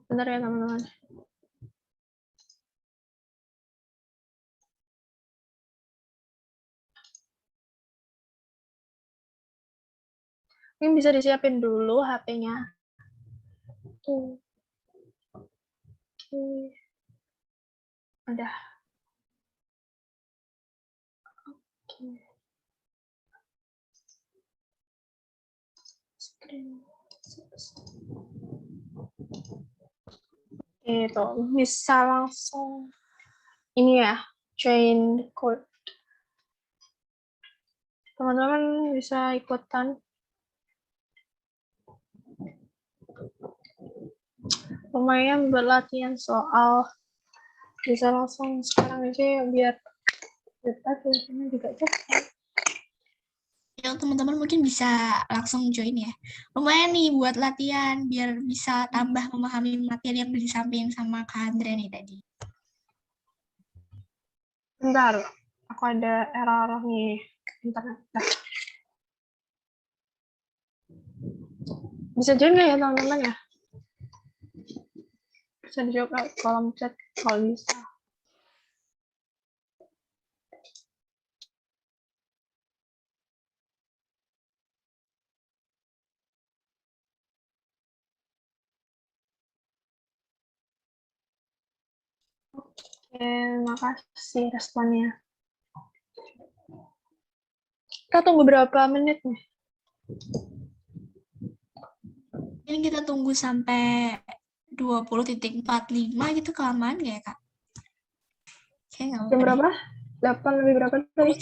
Bentar ya teman-teman. Ini bisa disiapin dulu HP-nya. Oke. Udah. Oke. Screen. Itu bisa langsung ini ya, join code. Teman-teman bisa ikutan. Lumayan buat latihan soal. Bisa langsung sekarang aja ya, biar kita tulisannya juga cepat. Ya, teman-teman mungkin bisa langsung join ya. Lumayan nih buat latihan, biar bisa tambah memahami materi yang disampaikan sama Kak Andrea nih tadi. Bentar, aku ada error nih internet. Bisa join nggak ya teman-teman ya? Bisa dijawab lewat kolom chat kalau bisa. Oke, makasih responnya. Kita tunggu berapa menit nih? Ini kita tunggu sampai 20.45 gitu, kelamaan nggak ya, Kak? Kayaknya Jam berapa? 8 lebih berapa tadi?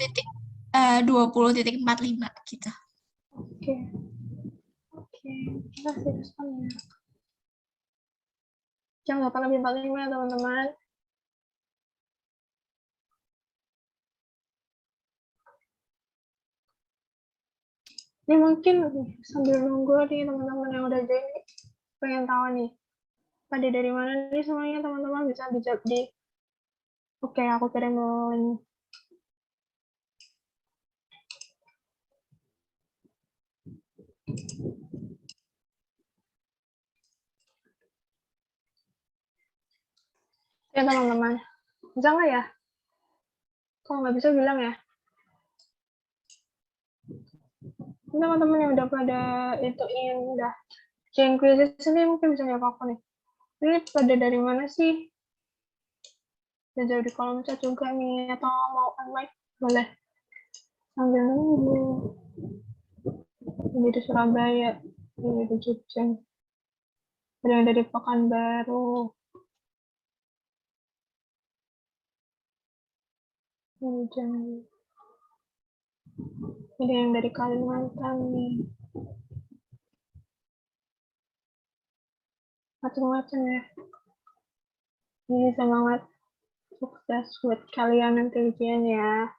20.45 gitu. Oke. Oke, makasih responnya. Jam 8 lebih 45 ya teman-teman. Ini mungkin sambil nunggu nih teman-teman yang udah join, pengen tahu nih, pada dari mana nih semuanya teman-teman, bisa dijawab di, oke, aku kirim link. Ya teman-teman, bisa nggak ya? Kalau nggak bisa bilang ya. Ini teman-teman yang udah pada ituin, udah join quizzes ini mungkin bisa jawab aku nih. Ini pada dari mana sih? Bisa jawab di kolom chat juga nih, atau mau online, boleh. Sambil nunggu. Ini di Surabaya, ini di Jogja. Ada yang dari Pekanbaru. Ini ada yang dari Kalimantan nih. Macam-macam ya. Ini semangat sukses buat kalian nanti ujian ya.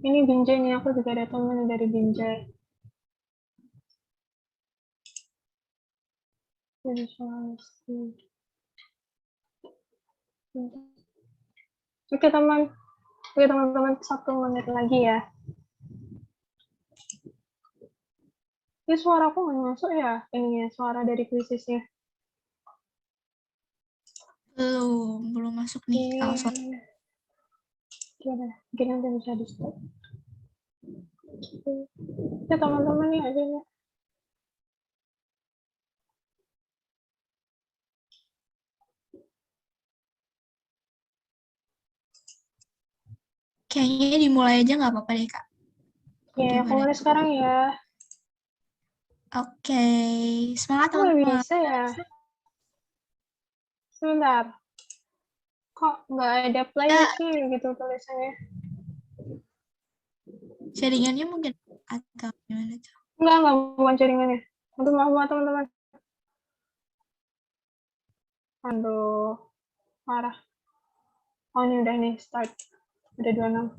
Ini Binjai nih, aku juga ada teman dari Binjai. Oke teman, oke teman-teman, 1 menit lagi ya. Ini suaraku nggak masuk ya, ini ya, suara dari quizesnya. Belum masuk nih. Gimana? Mungkin nanti bisa di stop. Ya teman-teman nih aja ya. Kayaknya dimulai aja nggak apa-apa deh, Kak. Ya, aku mulai sekarang ya. Oke, semangat Kok nggak teman-teman. bisa ya? Sebentar. Kok nggak ada play sih gitu tulisannya? Jaringannya mungkin atau gimana tuh? Enggak, bukan jaringannya. Untuk maaf teman-teman. Aduh, parah. Oh, ini udah nih, start. Udah 26.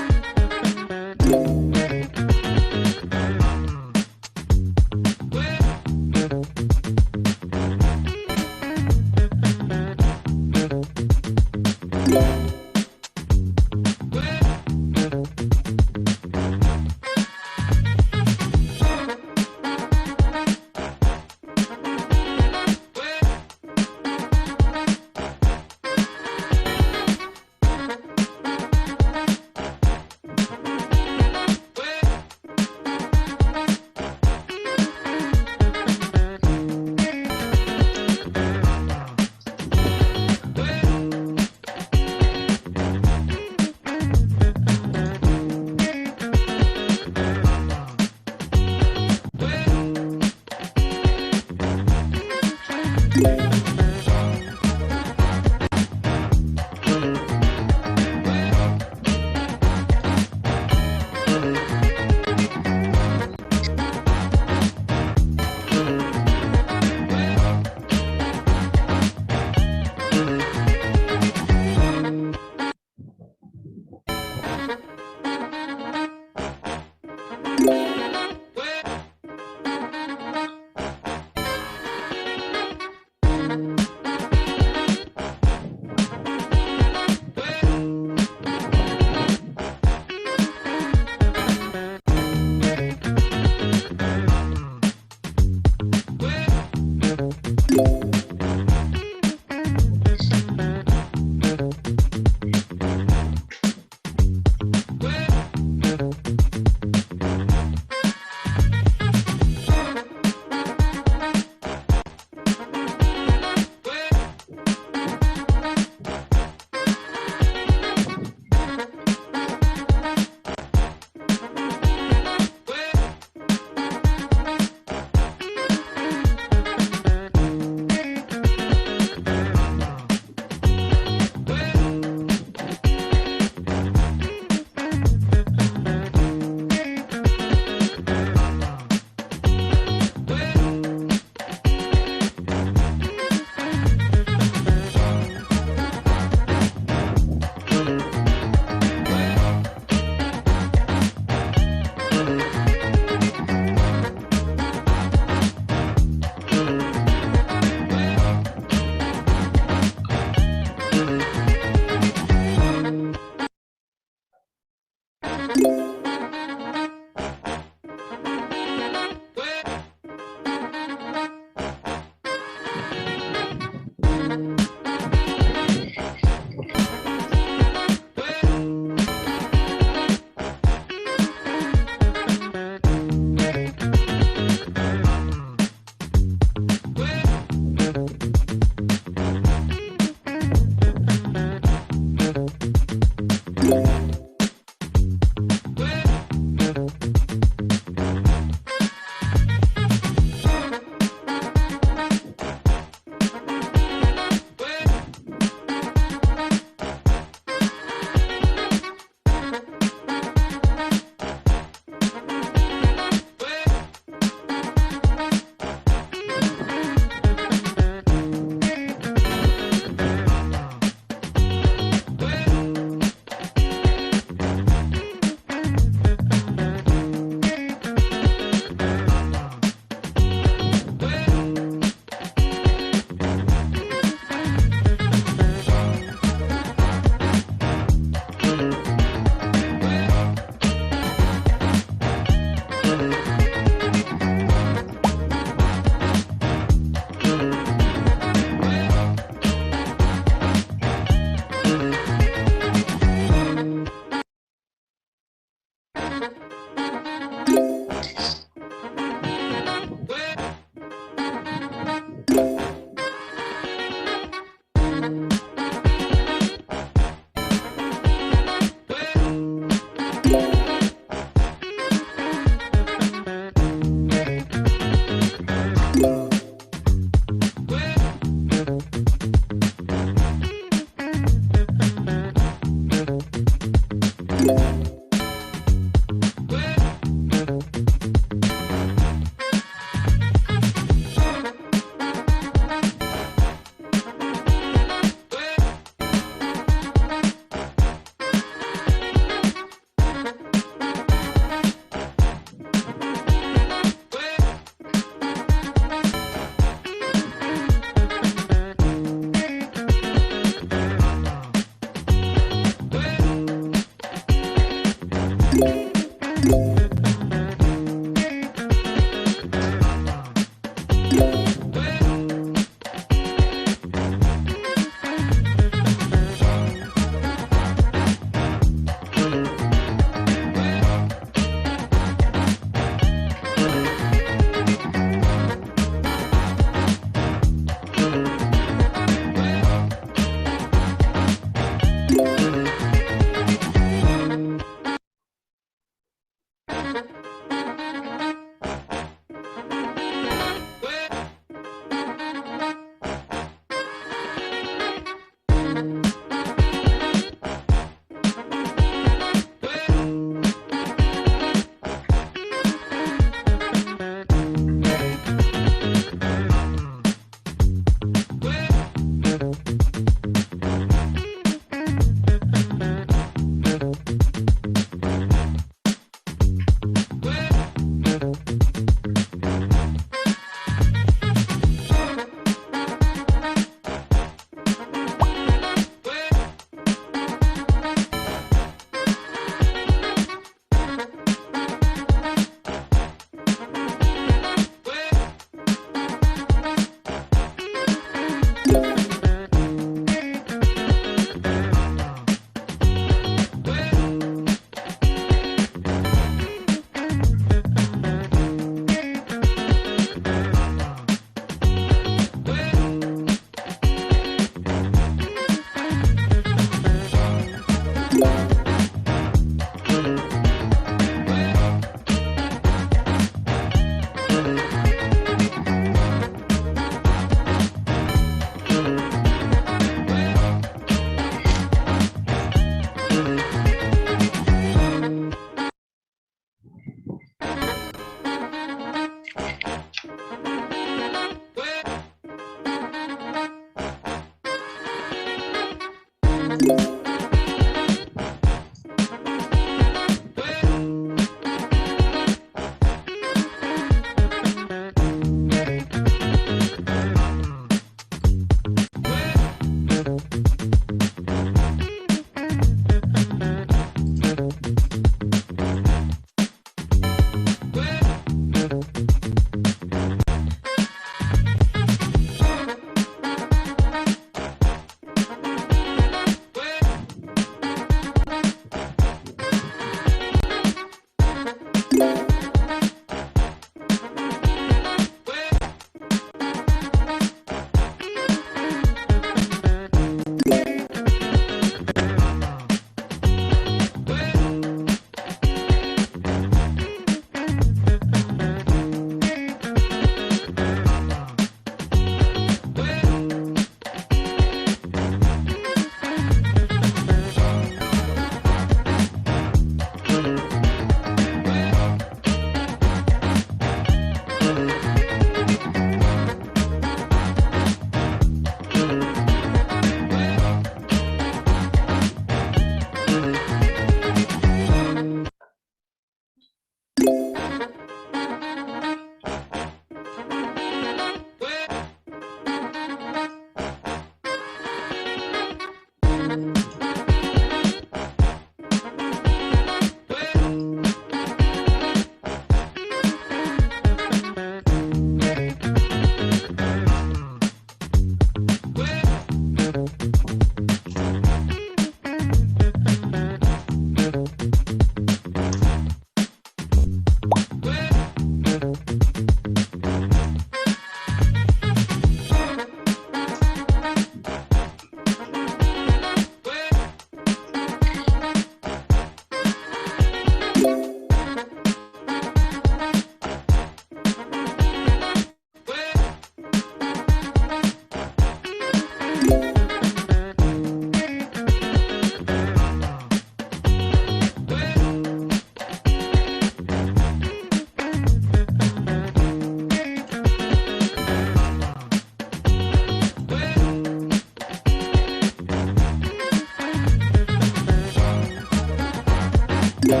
Oke.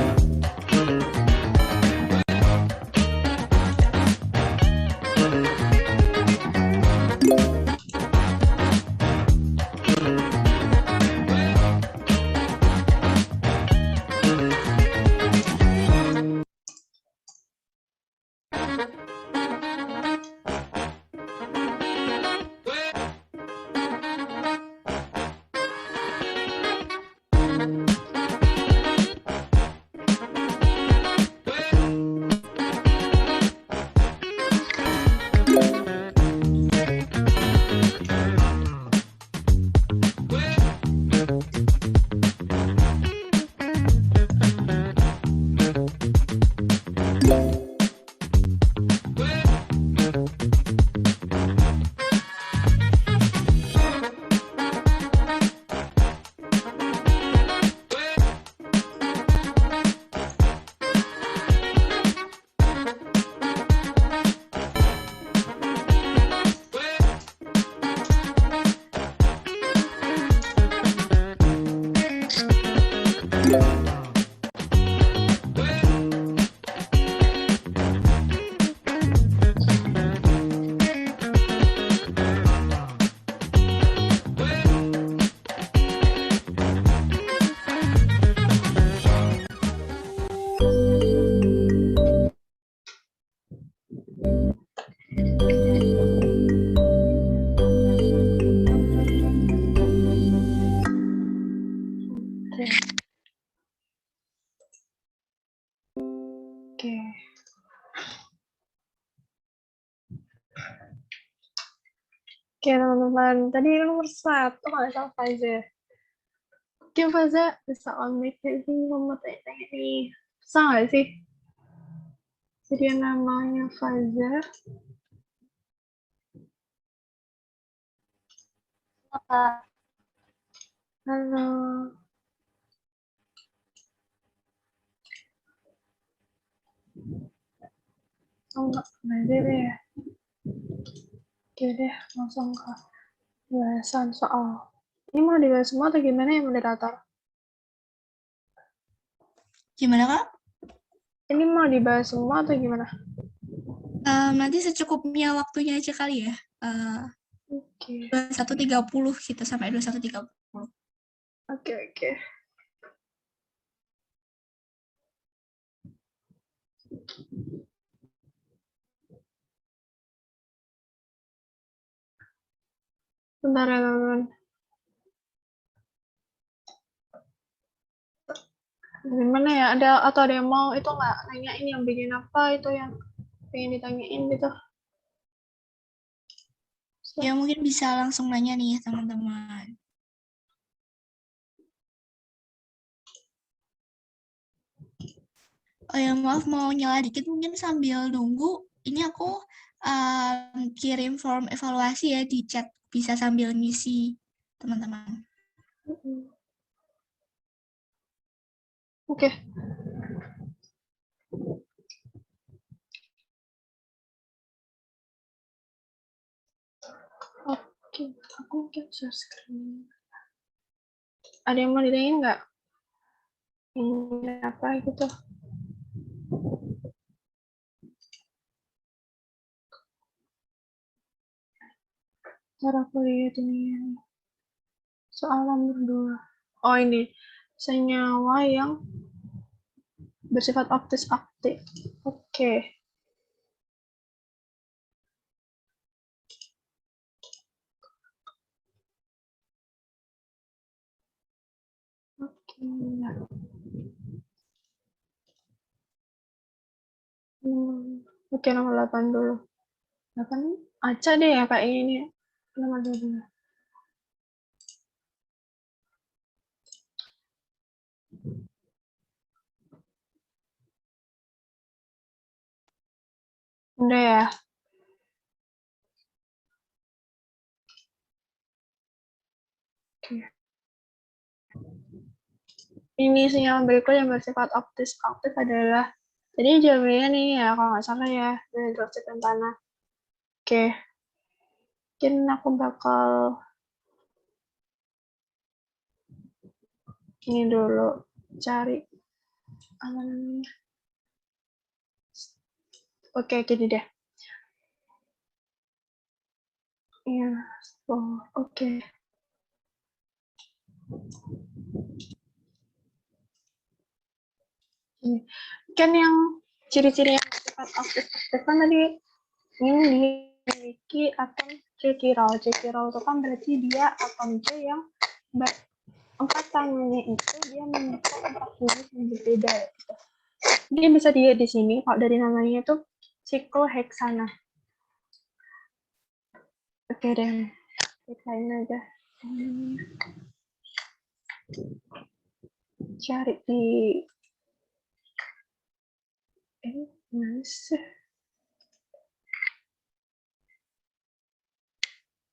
Oke, teman-teman. Tadi nomor 1 nggak salah Faza. Oke, Faza bisa on-mic jadi mau tanya-tanya nih. Bisa nggak sih? Jadi yang namanya Faza. Apa? Halo. Oh, nggak ada deh. Oke deh, langsung ke pembahasan soal. Ini mau dibahas semua atau gimana ya, moderator? Gimana, Kak? Ini mau dibahas semua atau gimana? Nanti secukupnya waktunya aja kali ya. Oke. 21.30 gitu sampai 21.30. Oke. Bentar ya, teman-teman. Gimana ya? Ada yang mau itu nggak nanyain yang bikin apa itu yang pengen ditanyain gitu? Ya mungkin bisa langsung nanya nih teman-teman. Oh ya maaf mau nyala dikit mungkin sambil nunggu. Ini aku kirim form evaluasi ya di chat. Bisa sambil ngisi teman-teman. Oke. Oke, aku share screen. Ada yang mau ditanyain nggak? Ini apa gitu? Cara aku lihat ini soal nomor 2. Oh ini senyawa yang bersifat optis aktif. Oke. Oke, nomor 8 dulu. 8 acak deh ya kayak ini. Nomor 2 dulu. Udah ya. Oke. Ini sinyal berikut yang bersifat optis aktif adalah, jadi jawabannya nih ya, kalau nggak salah ya, hidroksid dan tanah. Oke. Mungkin aku bakal ini dulu, cari Oke, gini deh. Ya, oke. Kan yang ciri-ciri yang sifat aktif kan tadi ini dimiliki atom C-chiral. C-chiral itu kan berarti dia atom C yang empat tangannya itu dia memiliki 4 jenis yang berbeda. Gitu. Dia bisa dilihat di sini, kalau dari namanya itu sikloheksana. Oke deh, ceritain aja. Cari di masih.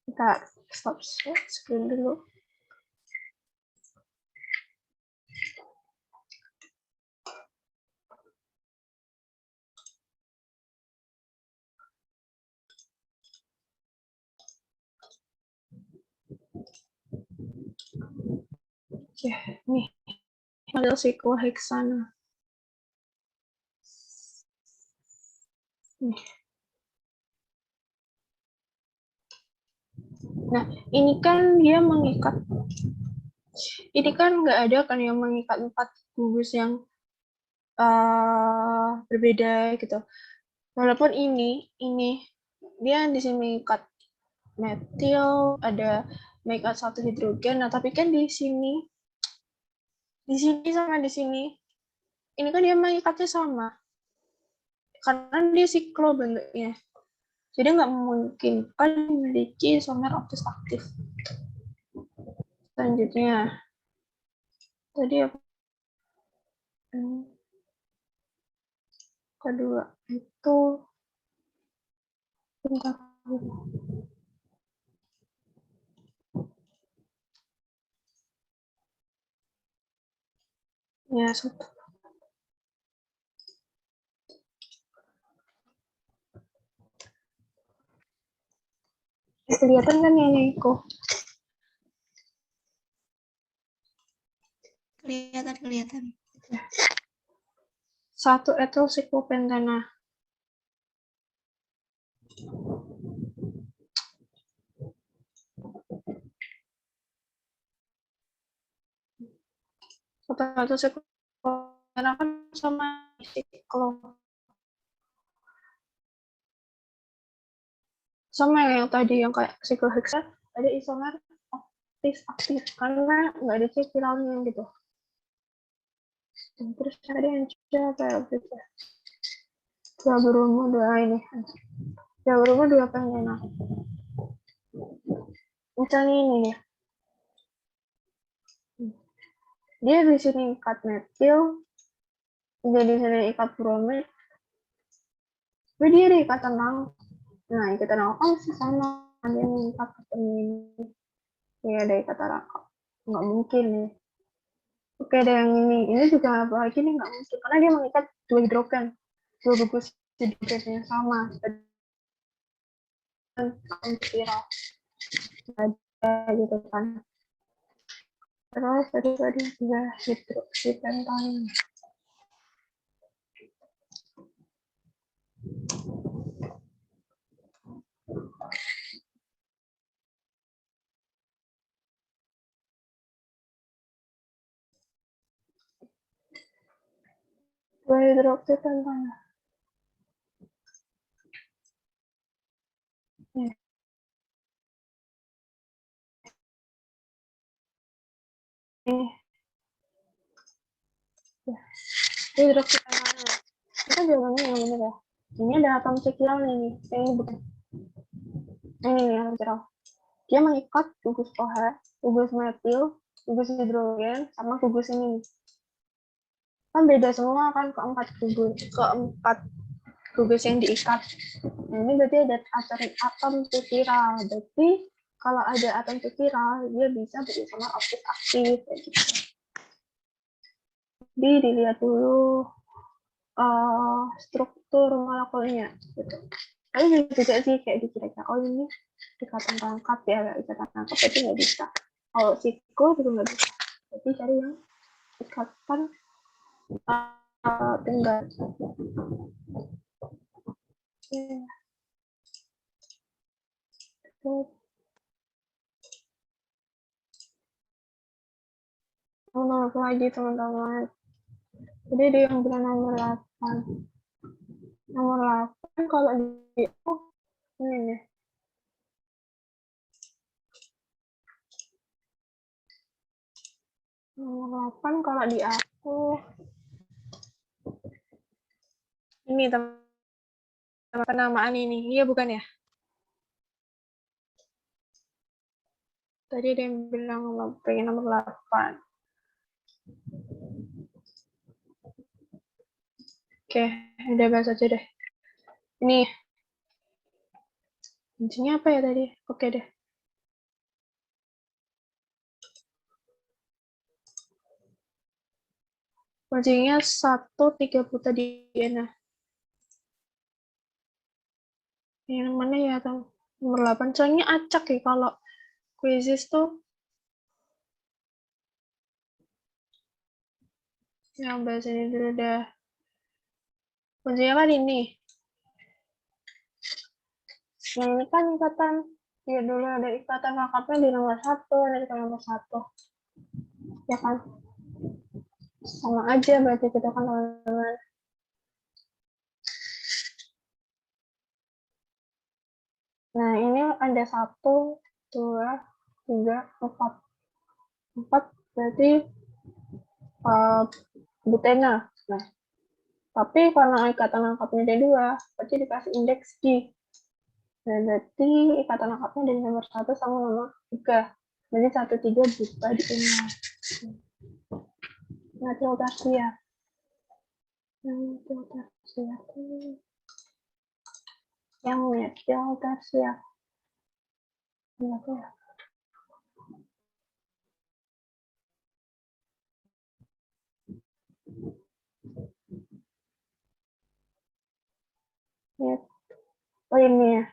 Kita stop screen dulu. Oke, nih model sikloheksana. Nih. Nah, ini kan dia mengikat. Ini kan nggak ada kan yang mengikat 4 gugus yang berbeda gitu. Walaupun ini dia di sini mengikat metil, ada mengikat 1 hidrogen. Nah, tapi kan di sini sama di sini, ini kan dia mengikatnya sama. Karena dia siklo bentuknya. Jadi nggak memungkinkan memiliki isomer aktif. Selanjutnya, tadi apa? Kedua itu bentar. Ya, satu. Kelihatan kan ya, Niko? Kelihatan. Satu etil siklopentana. Satu etil siklopentana kan sama siklo. Sama yang tadi yang kayak sikloheksa, ada isomer aktif karena nggak ada C-chiralnya gitu. Terus ada yang coba gitu. Dua berumu dua ini. Dua berumu dua pentana. Misalnya ini nih. Dia di sini ikat metil, jadi sini ikat bromid. Tapi dia ada ikatan nang. Nah, ikatan nang kan sama. Dia mengikat atom ini. Ya ada ikatan rangka. Nggak mungkin nih. Oke, ada yang ini. Ini juga apalagi nih nggak mungkin. Karena dia mengikat 2 hidrogen. 2 gugus hidrogennya sama. Spiral. Ada gitu kan. Terus tadi juga hidroksipentan. Dua hidroksipentan. Hidroksipentan. Kita jawabannya yang benar ya. Ini ada atom C-chiral nih. Ini bukan. Ini nih atom C-chiral. Dia mengikat gugus OH, gugus metil, gugus hidrogen, sama gugus ini. Kan beda semua kan keempat gugus yang diikat. Nah, ini berarti ada atom C-chiral. Berarti kalau ada atom C-chiral, dia bisa berisomer aktif. Gitu. Jadi dilihat dulu struktur molekulnya. Gitu. Tapi juga sih kayak dikira-kira, oh ini ikatan rangkap ya, ikatan rangkap itu nggak bisa. Kalau siklo juga nggak bisa. Jadi cari yang ikatan tinggal. Nomor lagi teman-teman. Jadi dia yang bilang nomor 8. Nomor 8 kalau di ini nih. Nomor 8 kalau di aku ini teman penamaan ini. Iya bukan ya? Tadi ada yang bilang pengen nomor 8. Oke, udah bahas aja deh. Ini kuncinya apa ya tadi? Oke deh. Kuncinya 130 tadi ya. Nah, yang mana ya? Nomor 8. Soalnya acak ya kalau quizzes tuh. Yang bahas ini dulu dah. Kuncinya kan ini. Nah, ini kan ikatan. Ya dulu ada ikatan lengkapnya di nomor 1. Nanti ke nomor 1. Ya kan? Sama aja berarti kita kan teman-teman. Nah, ini ada 1, 2, 3, 4. 4 berarti butena. Nah, tapi karena ikatan lengkapnya ada 2, berarti dikasih indeks G. Nah, berarti ikatan lengkapnya dari nomor 1 sama nomor 3. Jadi 1, 3 buta di ini. Natil Garcia. Natil Garcia. Yang Natil Garcia. Apa ya? Oh ini ya.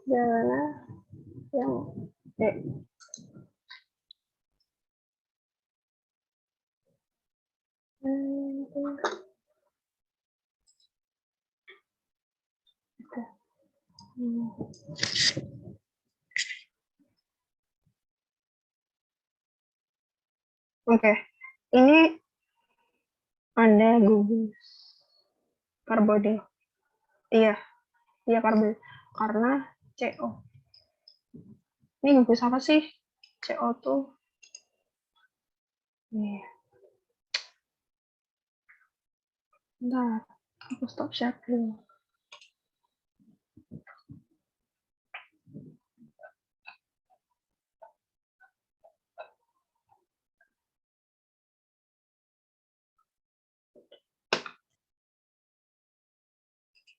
Jangan yang D. Oke, ini ada gugus karbonil. Iya, iya karbonil. Karena CO. Ini gugus apa sih? CO tuh. Nih. Bentar, aku stop share dulu.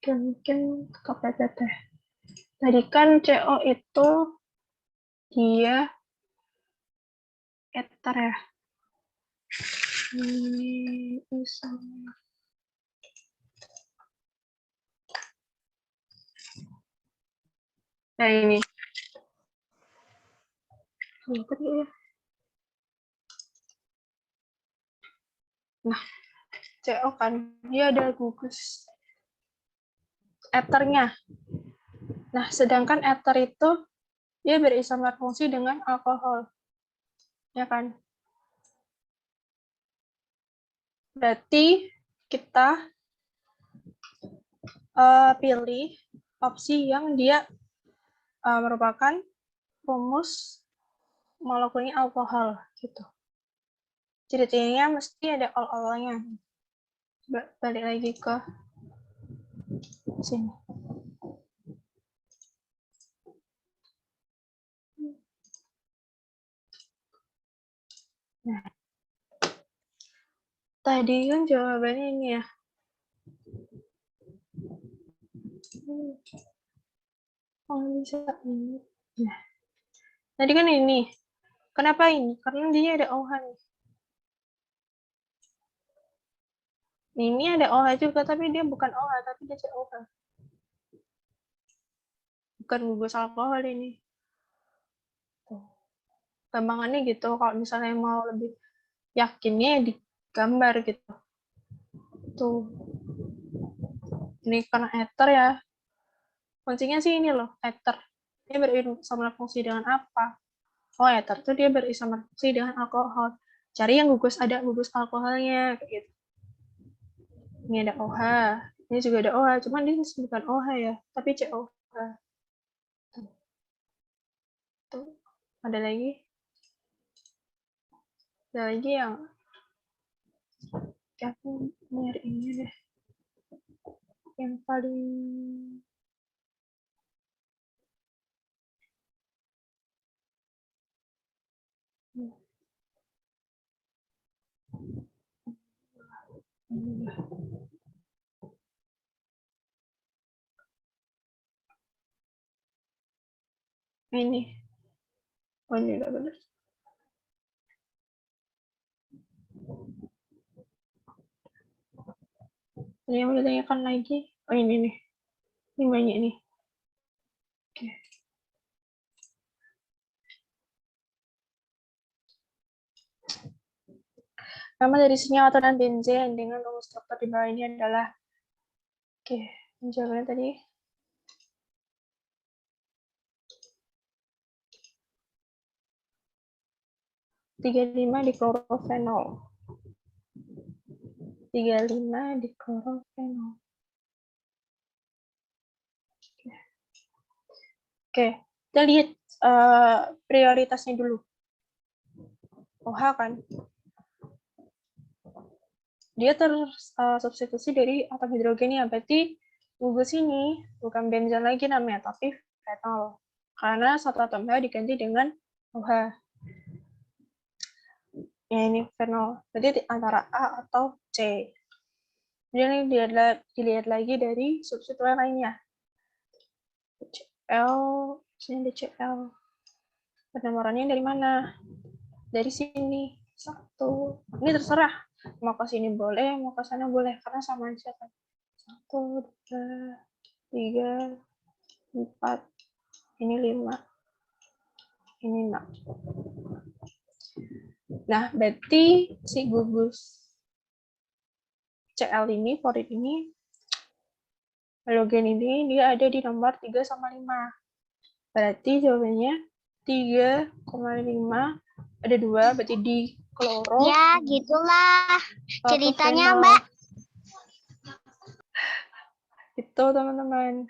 Mungkin ke PPT. Tadi kan CO itu dia ether ya. Nah ini. Nah, CO kan dia ada gugus ethernya. Nah, sedangkan ether itu dia berisomer fungsi dengan alkohol. Ya kan? Berarti kita pilih opsi yang dia merupakan rumus molekulnya alkohol gitu. Ciri-cirinya mesti ada all-nya. Balik lagi ke sini. Nah, tadi kan jawabannya ini ya. Oh, bisa ini. Nah, tadi kan ini. Kenapa ini? Karena dia ada OH nih. Ini ada OH juga, tapi dia bukan OH, tapi dia COH. Bukan gugus alkohol ini. Gampangannya gitu, kalau misalnya mau lebih yakinnya di gambar gitu. Tuh. Ini karena ether ya. Kuncinya sih ini loh, ether. Dia berisomer fungsi dengan apa? Oh, ether tuh dia berisomer fungsi dengan alkohol. Cari yang gugus ada gugus alkoholnya kayak gitu. Ini ada OH, ini juga ada OH, cuman ini bukan OH ya, tapi COH. Tuh, ada lagi yang aku nyari ini deh, yang paling ini. Oh, ini udah benar. Ini yang mau ditanyakan lagi. Oh, ini nih. Ini banyak nih. Oke. Nama dari senyawa dan benzen dengan rumus struktur di bawah ini adalah, oke, jawabannya tadi. (35) di klorofenol. 35 di klorofenol. Oke, kita lihat prioritasnya dulu. OH kan. Dia tersubstitusi dari atom hidrogennya, berarti gugus ini bukan benzen lagi namanya, tapi fenol. Karena satu atom H diganti dengan OH. Ya, ini fenol. Jadi antara A atau C. Jadi dilihat lagi dari substituen lainnya. Cl, sini ada Cl. Penomorannya dari mana? Dari sini. 1. Ini terserah. Mau ke sini boleh, mau ke sana boleh. Karena sama aja kan. 1, 2, 3, 4. Ini 5. Ini 6. Nah, berarti si gugus Cl ini, fluorid ini, halogen ini, dia ada di nomor 3 sama 5. Berarti jawabannya 3,5 ada 2, berarti di kloro. Ya, gitulah ceritanya, Mbak. Itu, teman-teman.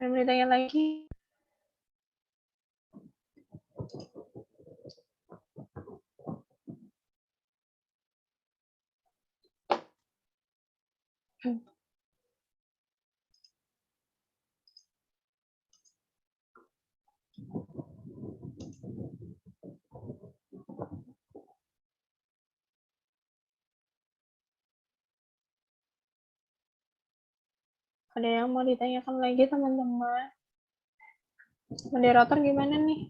Dan ditanya lagi. Ada yang mau ditanyakan lagi, teman-teman? Moderator gimana nih?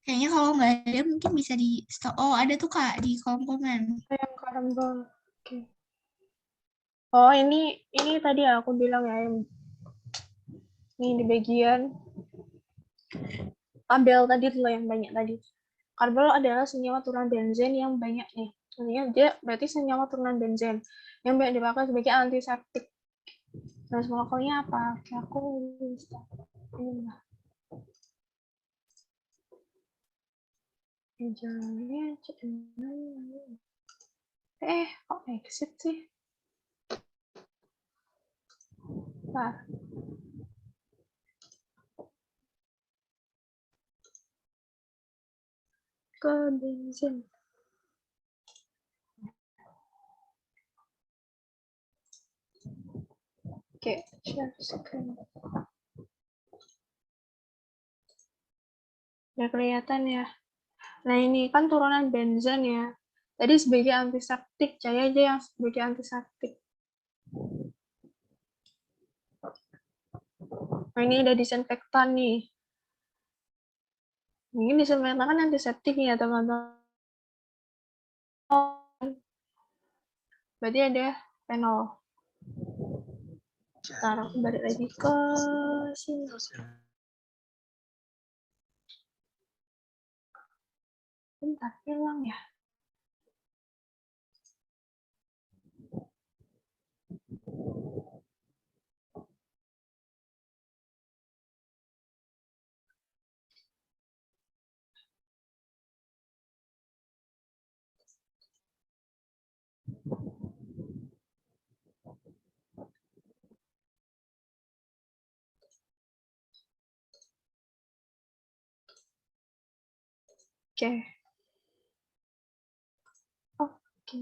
Kayaknya kalau nggak ada mungkin bisa di stop. Oh, ada tuh Kak di kolom komen. Yang karambol. Oke. Oh, ini tadi aku bilang ya, ini di bagian tabel tadi loh yang banyak tadi. Karbol adalah senyawa turunan benzen yang banyak nih. Artinya dia berarti senyawa turunan benzen yang banyak dipakai sebagai antiseptik. Terus molekulnya apa? Oke, aku ini lah. Jalannya kok exit sih? Nah. Ke benzen. Oke, share screen. Udah kelihatan ya. Nah, ini kan turunan benzen ya. Tadi sebagai antiseptik, cari aja yang sebagai antiseptik. Nah, ini ada disinfektan nih. Ini disinfektan kan antiseptik ya, teman-teman. Berarti ada fenol. Taruh balik lagi ke sini. Bentar, hilang ya. Oke. Oke.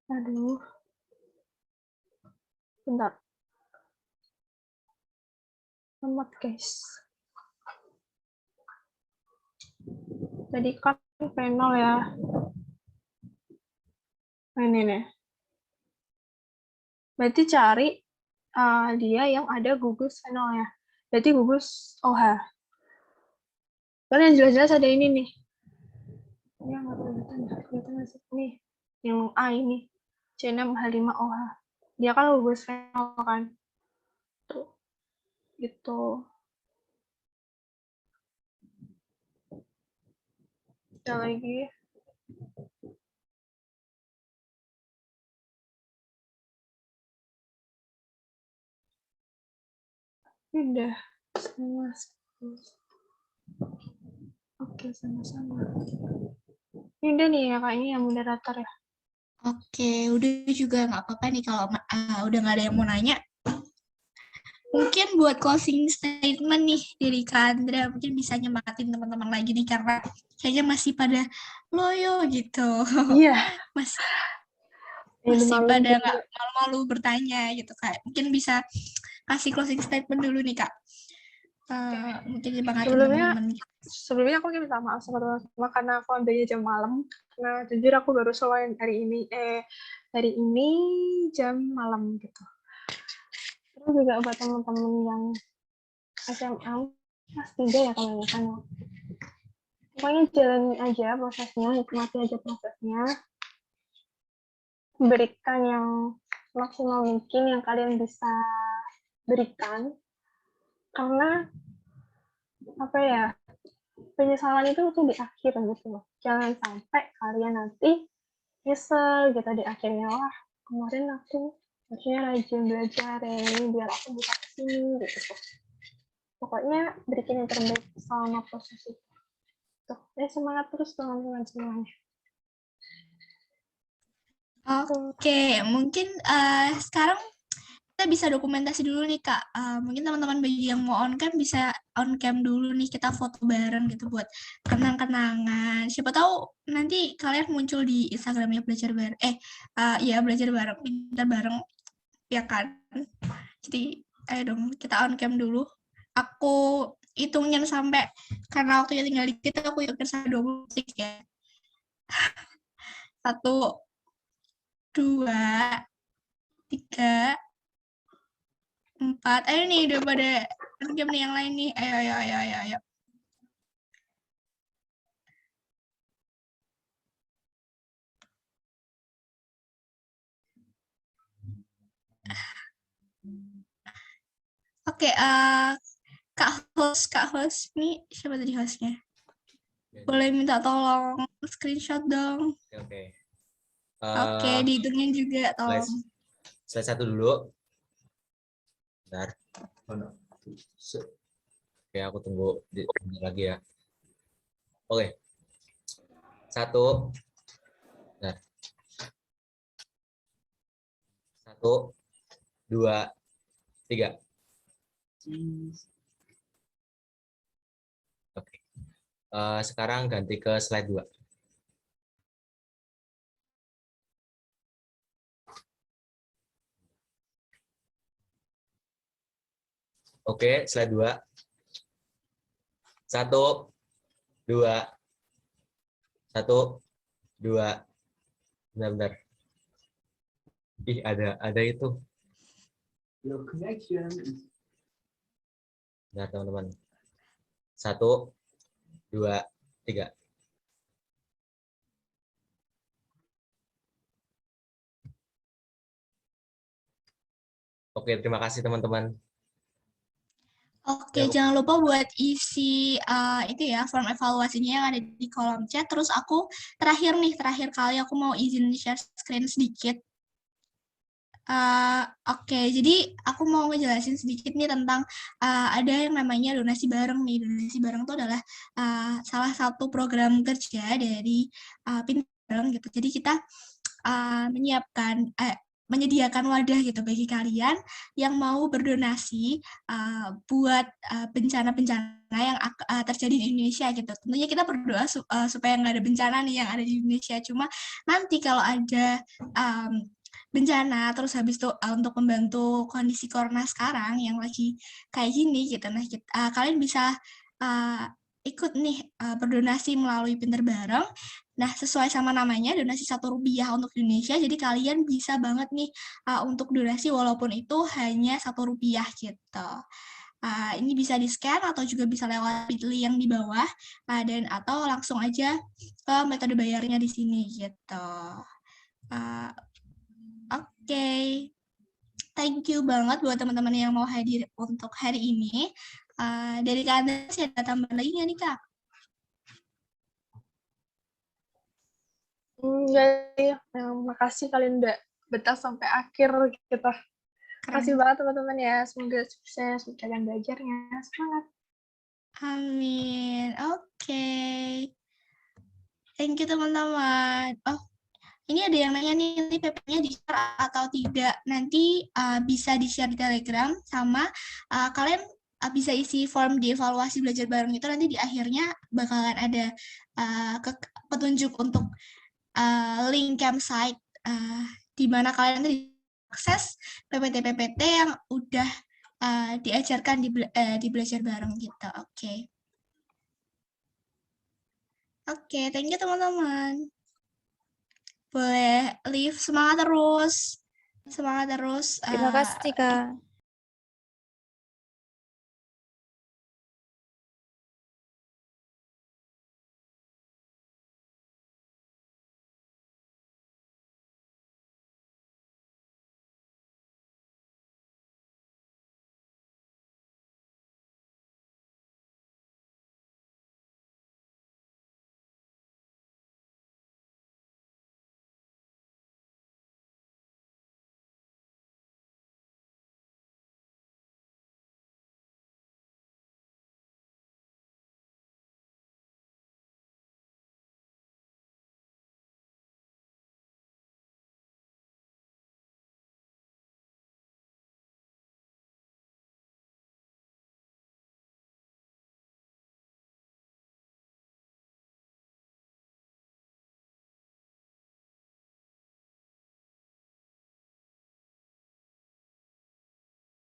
Aduh. Bentar. Amat, guys. Tadi kan panel ya. Nah, ini nih. Berarti cari dia yang ada gugus panelnya. Berarti gugus OH. Karena yang jelas-jelas ada ini nih. Ini nggak kelihatan nggak sih? Nih, yang A ini. C6H5OH. Dia kan gugus panel kan. Tuh. Gitu. Kita lagi. Udah. Sama. Oke, sama-sama. Ini udah nih ya, Kak. Ini yang moderator ya. Oke, udah juga nggak apa-apa nih kalau udah nggak ada yang mau nanya. Mungkin buat closing statement nih dari Kak Andra, mungkin bisa nyemangatin teman-teman lagi nih karena kayaknya masih pada loyo gitu. Iya. masih pada nggak malu-malu bertanya gitu Kak. Mungkin bisa kasih closing statement dulu nih Kak. Mungkin nyemangatin teman-teman. Sebelumnya aku minta maaf sama teman-teman karena aku ambilnya jam malam. Nah, jujur aku baru selesai hari ini jam malam gitu. Terus juga buat teman-teman yang SMA kelas 3 ya kalau nggak salah. Pokoknya jalanin aja prosesnya, nikmati aja prosesnya. Berikan yang maksimal mungkin yang kalian bisa berikan. Karena apa ya, penyesalan itu tuh di akhir gitu loh. Jangan sampai kalian nanti nyesel gitu di akhirnya, wah kemarin aku harusnya rajin belajar ya ini biar aku bisa kesini gitu. Pokoknya berikan yang terbaik selama proses itu. Tuh, semangat terus teman-teman semuanya. Oke, mungkin sekarang kita bisa dokumentasi dulu nih Kak. Mungkin teman-teman bagi yang mau on cam bisa on cam dulu nih, kita foto bareng gitu buat kenang-kenangan. Siapa tahu nanti kalian muncul di Instagramnya belajar bareng. Ya belajar bareng, pintar bareng, ya kan. Jadi ayo dong kita on cam dulu. Aku hitungin sampai karena waktunya tinggal dikit, aku hitungin sampai 20 detik ya. 1, 2, 3, 4. Ayo nih udah pada game nih yang lain nih. Ayo. Oke, Kak host nih siapa tadi hostnya? Boleh minta tolong screenshot dong. Oke, dihitungin juga tolong. Slide 1 dulu. Bentar. Oke, aku tunggu lagi ya. Oke. 1. Bentar. 1, 2, 3. Oke. Sekarang ganti ke slide 2. Oke, slide 2. 1, 2. 1, 2. Bentar. Ih, ada itu. Bentar, teman-teman. 1, 2, 3. Oke, terima kasih teman-teman. Oke, Ya, jangan lupa buat isi itu ya form evaluasinya yang ada di kolom chat. Terus aku terakhir kali aku mau izin share screen sedikit. Oke, jadi aku mau ngejelasin sedikit nih tentang ada yang namanya donasi bareng nih. Donasi bareng itu adalah salah satu program kerja dari Pintar Bareng gitu. Jadi kita menyediakan wadah gitu bagi kalian yang mau berdonasi buat bencana-bencana yang terjadi di Indonesia gitu. Tentunya kita berdoa supaya nggak ada bencana nih yang ada di Indonesia. Cuma nanti kalau ada bencana terus habis itu untuk membantu kondisi corona sekarang yang lagi kayak gini gitu. Nah, kalian bisa ikut nih berdonasi melalui Pintar Bareng. Nah, sesuai sama namanya, donasi Rp1 untuk Indonesia, jadi kalian bisa banget nih untuk donasi walaupun itu hanya Rp1 gitu. Ini bisa di-scan atau juga bisa lewat Bitly yang di bawah, dan atau langsung aja ke metode bayarnya di sini gitu. Oke. Thank you banget buat teman-teman yang mau hadir untuk hari ini. Dari Kak Andres, ada tambahan lagi nggak nih, Kak? Enggak, makasih kalian udah betah sampai akhir kita. Makasih banget teman-teman ya, semoga sukses untuk kalian belajarnya. Semangat. Amin. Oke. Thank you teman-teman. Oh, ini ada yang nanya nih, nanti PP-nya di-share atau tidak. Nanti bisa di-share di Telegram sama kalian bisa isi form di evaluasi belajar bareng itu, nanti di akhirnya bakalan ada petunjuk untuk link campsite di mana kalian nanti akses PPT-PPT yang udah diajarkan di belajar bareng gitu. Oke. Oke, thank you teman-teman. Boleh live, semangat terus. Semangat terus. Terima kasih, Kak.